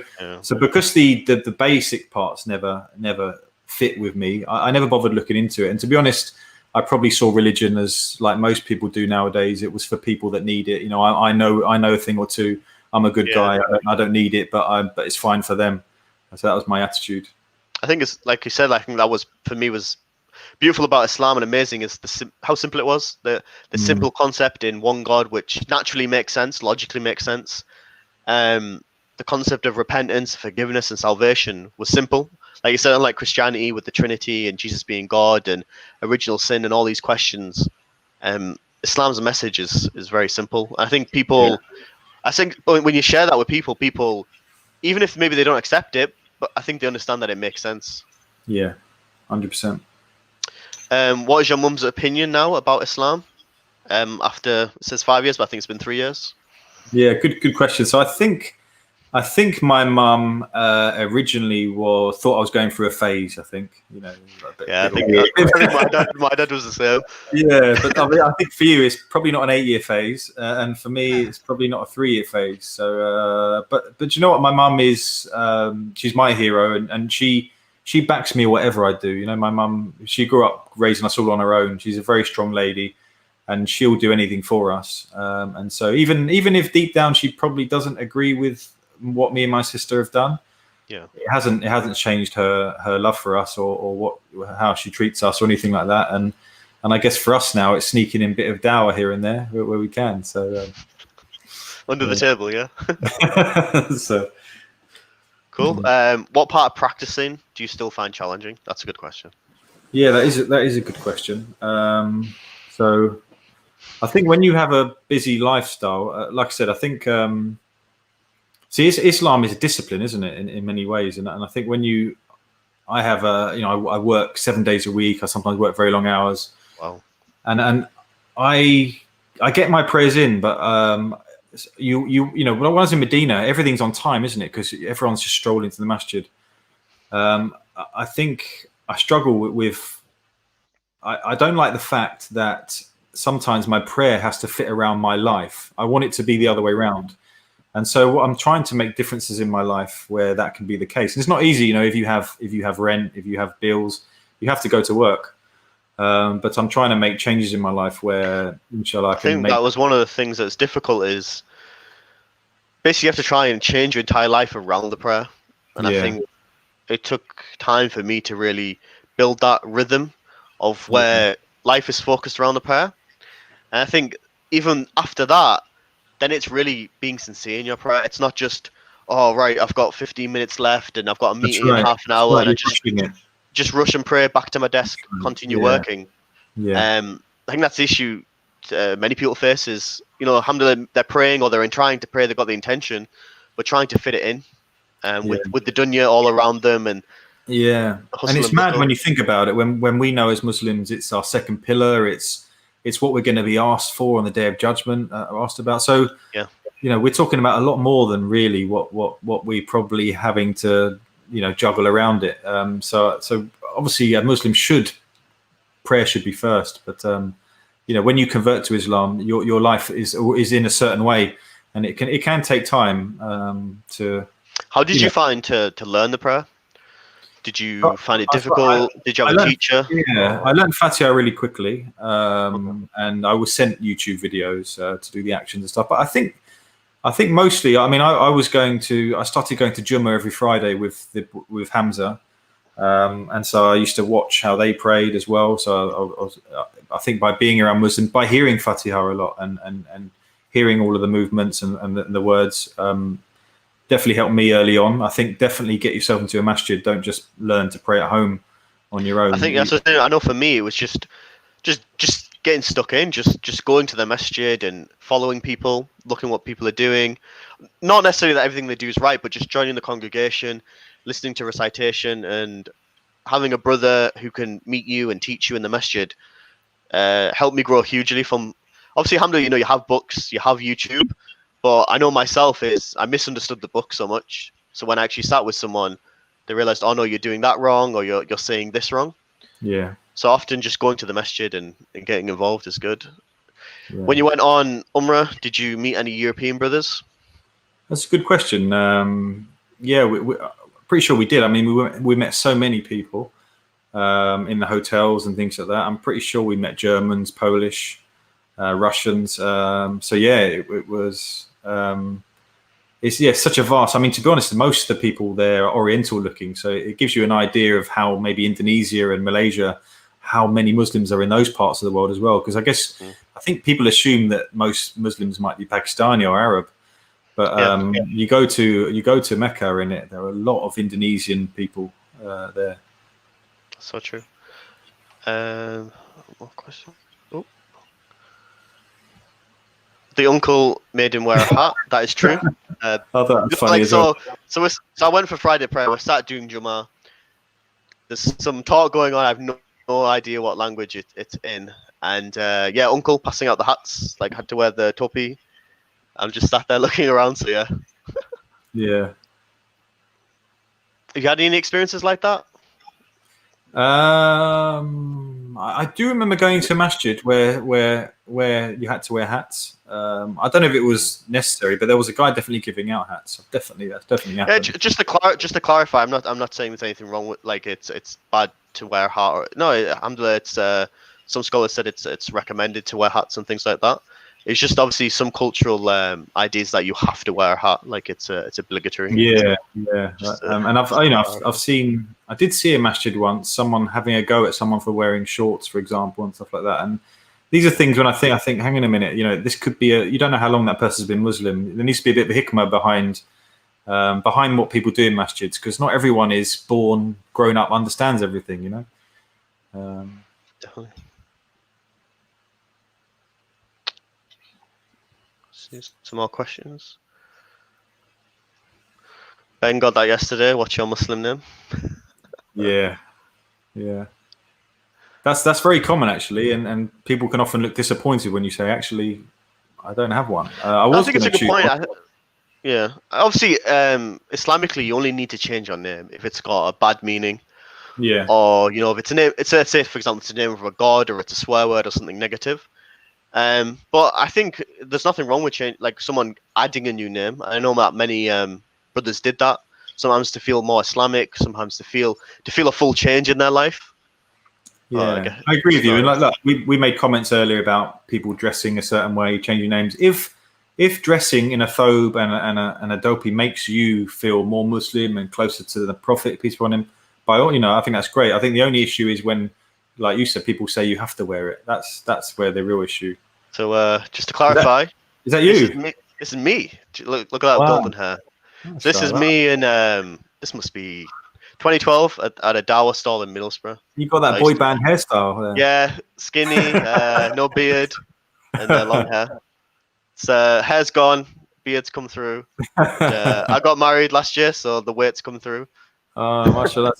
because the basic parts never fit with me, I never bothered looking into it. And to be honest, I probably saw religion as, like most people do nowadays, it was for people that need it. I know a thing or two. I'm a good guy. I don't need it, but it's fine for them. So that was my attitude. I think it's like you said. I think that was, for me, was beautiful about Islam and amazing is how simple it was. The simple concept in one God, which naturally makes sense, logically makes sense. The concept of repentance, forgiveness, and salvation was simple. Like you said, unlike Christianity with the Trinity and Jesus being God and original sin and all these questions, Islam's message is very simple. I think when you share that with people, even if maybe they don't accept it, but I think they understand that it makes sense. Yeah, 100%. What is your mum's opinion now about Islam? After, it says 5 years, but I think it's been 3 years. Yeah, good question. So I think my mum originally thought I was going through a phase. I think, I think my dad was the same. Yeah, but I think for you it's probably not an 8-year phase, and for me it's probably not a 3-year phase. So, but you know what, my mum is, she's my hero, and she backs me whatever I do. My mum, she grew up raising us all on her own. She's a very strong lady, and she'll do anything for us. And so even if deep down she probably doesn't agree with what me and my sister have done, it hasn't changed her love for us or how she treats us or anything like that. And I guess for us now, it's sneaking in a bit of dawah here and there where we can. So under the table, yeah. So cool. What part of practicing do you still find challenging? That's a good question. Yeah, that is a good question. So I think when you have a busy lifestyle, like I said, I think Islam is a discipline, isn't it, in many ways? And I think when I work 7 days a week. I sometimes work very long hours. Wow. And I get my prayers in, but when I was in Medina, everything's on time, isn't it? Because everyone's just strolling to the masjid. I think I struggle with. I don't like the fact that sometimes my prayer has to fit around my life. I want it to be the other way around. And so I'm trying to make differences in my life where that can be the case. And it's not easy, if you have rent, if you have bills, you have to go to work. But I'm trying to make changes in my life where, inshallah, I think that was one of the things that's difficult is basically you have to try and change your entire life around the prayer. And I think it took time for me to really build that rhythm of where life is focused around the prayer. And I think even after that, then it's really being sincere in your prayer. It's not just, oh, right, I've got 15 minutes left and I've got a meeting in half an hour and I just rush and pray back to my desk, continue working. I think that's the issue many people face is, alhamdulillah, they're praying or they're trying to pray, they've got the intention, but trying to fit it in with the dunya all around them. And it's mad when you think about it. When we know as Muslims, it's our second pillar. It's what we're going to be asked for on the Day of Judgment, asked about. So, we're talking about a lot more than really what we probably having to, juggle around it. So obviously, a Muslim prayer should be first. But when you convert to Islam, your life is in a certain way, and it can take time to. How did you find to learn the prayer? Did you find it difficult? Did you have a teacher? Yeah, I learned Fatiha really quickly, and I was sent YouTube videos to do the actions and stuff. But I think mostly, I started going to Jummah every Friday with Hamza, and so I used to watch how they prayed as well. So I think by being around Muslims, by hearing Fatiha a lot, and hearing all of the movements and the words definitely helped me early on. I think definitely get yourself into a masjid. Don't just learn to pray at home on your own. I think that's the thing. I know for me, it was just getting stuck in, just going to the masjid and following people, looking what people are doing. Not necessarily that everything they do is right, but just joining the congregation, listening to recitation, and having a brother who can meet you and teach you in the masjid helped me grow hugely. From obviously, alhamdulillah, you have books, you have YouTube, but I know myself I misunderstood the book so much. So when I actually sat with someone, they realized, oh no, you're doing that wrong, or you're saying this wrong. Yeah. So often just going to the masjid and getting involved is good. Yeah. When you went on Umrah, did you meet any European brothers? That's a good question. Yeah, we pretty sure we did. I mean, we met so many people in the hotels and things like that. I'm pretty sure we met Germans, Polish, Russians. So yeah, it was. It's such a vast. I mean, to be honest, most of the people there are Oriental looking, so it gives you an idea of how maybe Indonesia and Malaysia, how many Muslims are in those parts of the world as well. Because I think people assume that most Muslims might be Pakistani or Arab, but you go to Mecca and there are a lot of Indonesian people there. So true. What question? Oh. The uncle made him wear a hat. That is true. I thought that was funny as well. So I went for Friday prayer. We started doing Jummah. There's some talk going on. I have no idea what language it's in. And yeah, uncle passing out the hats. Like had to wear the topi. I'm just sat there looking around. So yeah. Yeah. Have you had any experiences like that? I do remember going to a masjid where you had to wear hats. I don't know if it was necessary, but there was a guy definitely giving out hats. That's definitely happened. Yeah, just to clarify, I'm not saying there's anything wrong with like it's bad to wear a hat. Or, no, alhamdulillah, it's some scholars said it's recommended to wear hats and things like that. It's just obviously some cultural ideas that you have to wear a hat, like it's obligatory. Yeah. And I've seen. I did see a masjid once, someone having a go at someone for wearing shorts, for example, and stuff like that. And these are things when I think, hang on a minute, this could be you don't know how long that person's been Muslim. There needs to be a bit of a hikmah behind what people do in masjids, because not everyone is born, grown up, understands everything, Definitely. Some more questions. Ben got that yesterday. What's your Muslim name? Yeah. That's very common actually, and people can often look disappointed when you say, actually, I don't have one. I think it's a good point. Yeah, obviously, Islamically, you only need to change your name if it's got a bad meaning. Yeah. Or if it's a name, let's say for example, it's a name of a god, or it's a swear word, or something negative. But I think there's nothing wrong with like someone adding a new name. I know that many brothers did that. Sometimes to feel more Islamic, sometimes to feel a full change in their life. Yeah, I agree with you. And look, we made comments earlier about people dressing a certain way, changing names. If dressing in a thobe and a dopey makes you feel more Muslim and closer to the Prophet, peace be on him, by all, I think that's great. I think the only issue is when, like you said, people say you have to wear it. That's where the real issue. So just to clarify, is that you? This is me. Look at that golden hair. So this is me, and this must be 2012 at a Dawa stall in Middlesbrough. You got that boy band hairstyle. Yeah, skinny, no beard, and long hair. So hair's gone, beard's come through. I got married last year, so the weight's come through. Mashallah.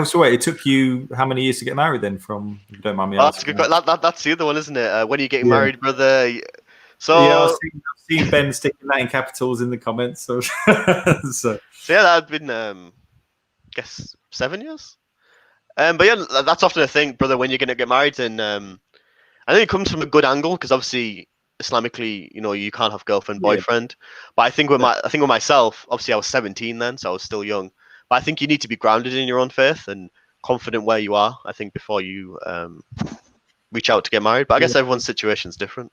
So wait, it took you how many years to get married then? From, if you don't mind me asking. That's the other one, isn't it? When are you getting married, brother? So yeah, I've seen Ben sticking that in capitals in the comments. So yeah, that had been I guess 7 years. But yeah, that's often a thing, brother, when you're gonna get married, and I think it comes from a good angle, because obviously Islamically, you can't have girlfriend, boyfriend. But I think with myself, obviously I was 17 then, so I was still young. But I think you need to be grounded in your own faith and confident where you are, I think, before you reach out to get married. But I guess everyone's situation is different.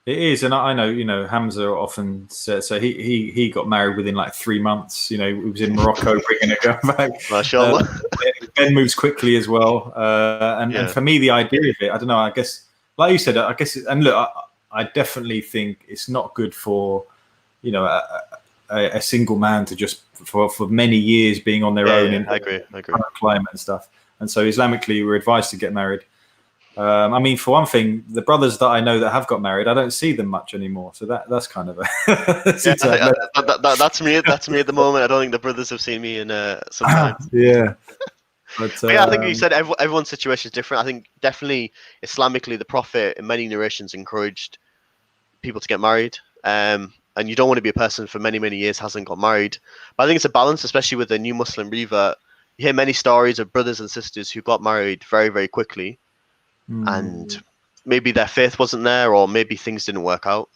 It is, and I know, Hamza often says, so he got married within like 3 months. He was in Morocco bringing a girl back. Mashallah. Ben moves quickly as well, and for me, the idea of it, I don't know. I guess, like you said, and look, I definitely think it's not good for, a single man to just for many years being on their own in I agree. climate and stuff. And so Islamically, we're advised to get married. I mean, for one thing, the brothers that I know that have got married, I don't see them much anymore. So that's kind of That's me. That's me at the moment. I don't think the brothers have seen me in some time. Yeah. But yeah, I think you said everyone's situation is different. I think definitely Islamically, the Prophet in many narrations encouraged people to get married. And you don't want to be a person for many, many years hasn't got married. But I think it's a balance, especially with the new Muslim revert. You hear many stories of brothers and sisters who got married very, very quickly, and maybe their faith wasn't there, or maybe things didn't work out.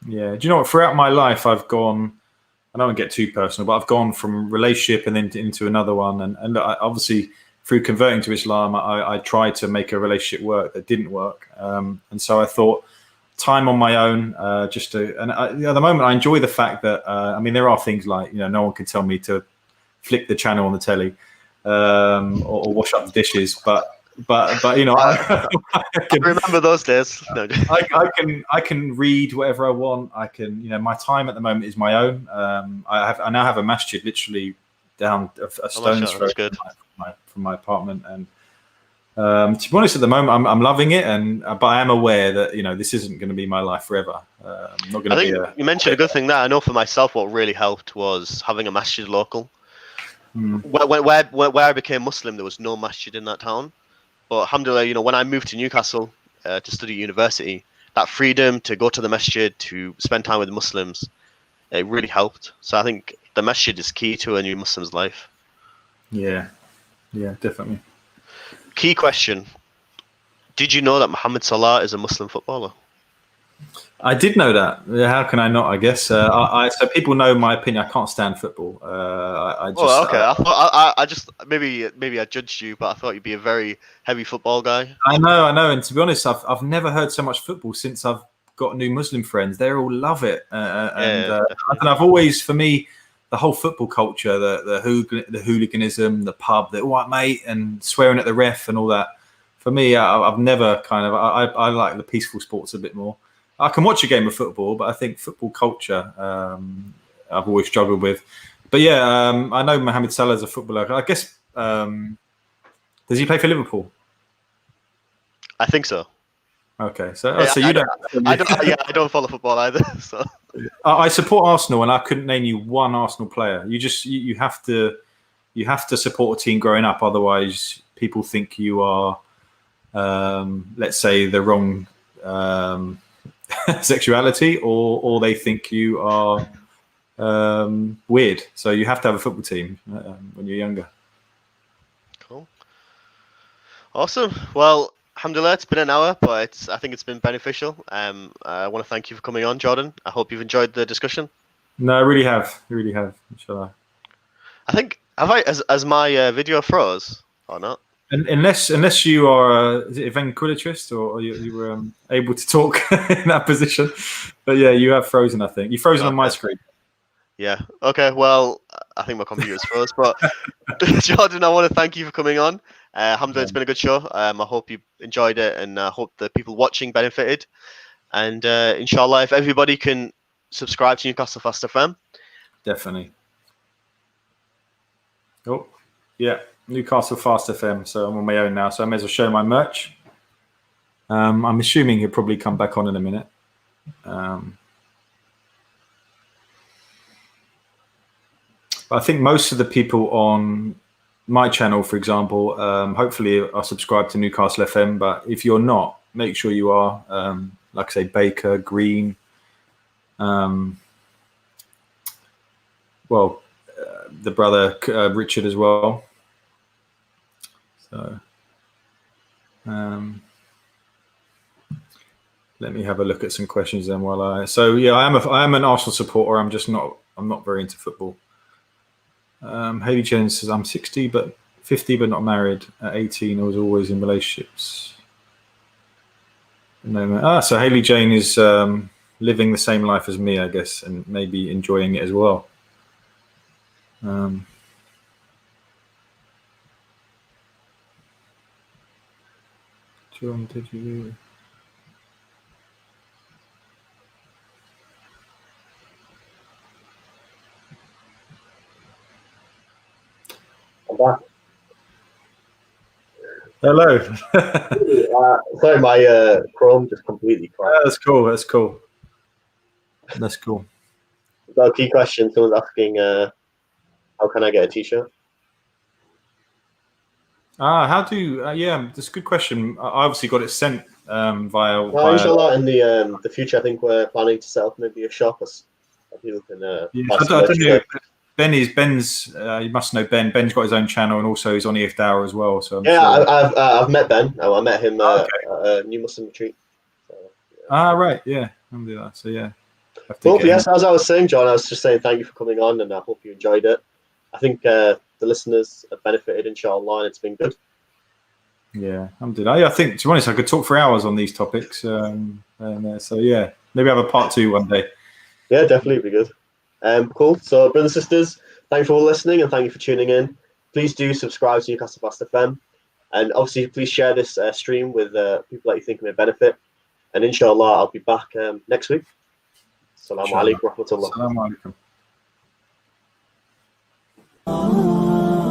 Yeah. Do you know what? Throughout my life, I've gone. I don't want to get too personal, but I've gone from relationship and then into another one, and obviously through converting to Islam, I tried to make a relationship work that didn't work, and so I thought time on my own, at the moment I enjoy the fact that I mean there are things like no one can tell me to flick the channel on the telly or wash up the dishes, but I remember those days. No. I can read whatever I want. I can my time at the moment is my own. I now have a masjid literally down a stone's throw from my apartment, and to be honest, at the moment I'm loving it, but I am aware that this isn't going to be my life forever. I'm not going to be. You mentioned a good thing there. I know for myself, what really helped was having a masjid local. Where I became Muslim, there was no masjid in that town. But alhamdulillah, when I moved to Newcastle to study university, that freedom to go to the masjid, to spend time with Muslims, it really helped. So I think the masjid is key to a new Muslim's life. Yeah, definitely. Key question. Did you know that Mohamed Salah is a Muslim footballer? I did know that. How can I not? I guess. So people know my opinion. I can't stand football. I just maybe I judged you, but I thought you'd be a very heavy football guy. I know. And to be honest, I've never heard so much football since I've got new Muslim friends. They all love it, and I've always, for me, the whole football culture, the hooliganism, the pub, the white mate, and swearing at the ref and all that. For me, I've never I like the peaceful sports a bit more. I can watch a game of football, but I think football culture I've always struggled with. But yeah, I know Mohamed Salah is a footballer. I guess does he play for Liverpool? I think so. Okay, so you don't. I don't follow football either. So I support Arsenal, and I couldn't name you one Arsenal player. You have to support a team growing up, otherwise people think you are, let's say, the wrong sexuality, or they think you are weird. So you have to have a football team when you're younger. Cool. Awesome. Well, alhamdulillah, it's been an hour, but I think it's been beneficial. I want to thank you for coming on, Jordan. I hope you've enjoyed the discussion. No, I really have. Inshallah. I think as my video froze or not. Unless you are is it a ventriloquist or you were able to talk in that position, but yeah, you have frozen. I think you've frozen on my screen. Yeah. Okay. Well, I think my computer's froze. But Jordan, I want to thank you for coming on. Alhamdulillah, it's been a good show. I hope you enjoyed it, and I hope the people watching benefited. And inshallah, if everybody can subscribe to Newcastle Fast FM. Definitely. Oh, yeah. Newcastle Fast FM, so I'm on my own now, so I may as well show my merch. I'm assuming he'll probably come back on in a minute. But I think most of the people on my channel, for example, hopefully are subscribed to Newcastle FM, but if you're not, make sure you are. Like I say, Baker, Green, the brother Richard as well. So, let me have a look at some questions then. I am an Arsenal supporter. I'm not very into football. Haley Jones says I'm 50 but not married. At 18, I was always in relationships. So Haley Jane is living the same life as me, I guess, and maybe enjoying it as well. John, did you? back. Hello. Sorry, my Chrome just completely crashed. That's cool. That's cool. That's cool. So, key question: someone's asking, how can I get a T-shirt? How do? Yeah, that's a good question. I obviously got it sent via. Inshallah, in the future, I think we're planning to set up maybe a shop. People can buy some I don't know. merchandise. Ben's. You must know Ben. Ben's got his own channel, and also he's on EF Dower as well. So I'm Yeah, sure. I've met Ben. I met him Okay. at a New Muslim retreat. So, Right. Yeah. I'm doing that. So yeah. Well, yes, as I was saying, John, I was just saying thank you for coming on, and I hope you enjoyed it. I think the listeners have benefited, inshallah, and it's been good. Yeah, I'm doing. I think, to be honest, I could talk for hours on these topics. So yeah, maybe have a part 2 one day. Yeah, definitely be good. Cool. So, brothers and sisters, thank you for listening and thank you for tuning in. Please do subscribe to Newcastle Fast FM, and obviously, please share this stream with people that you think may benefit. And inshallah, I'll be back next week. Assalamu alaikum wa rahmatullah. Assalamu alaikum.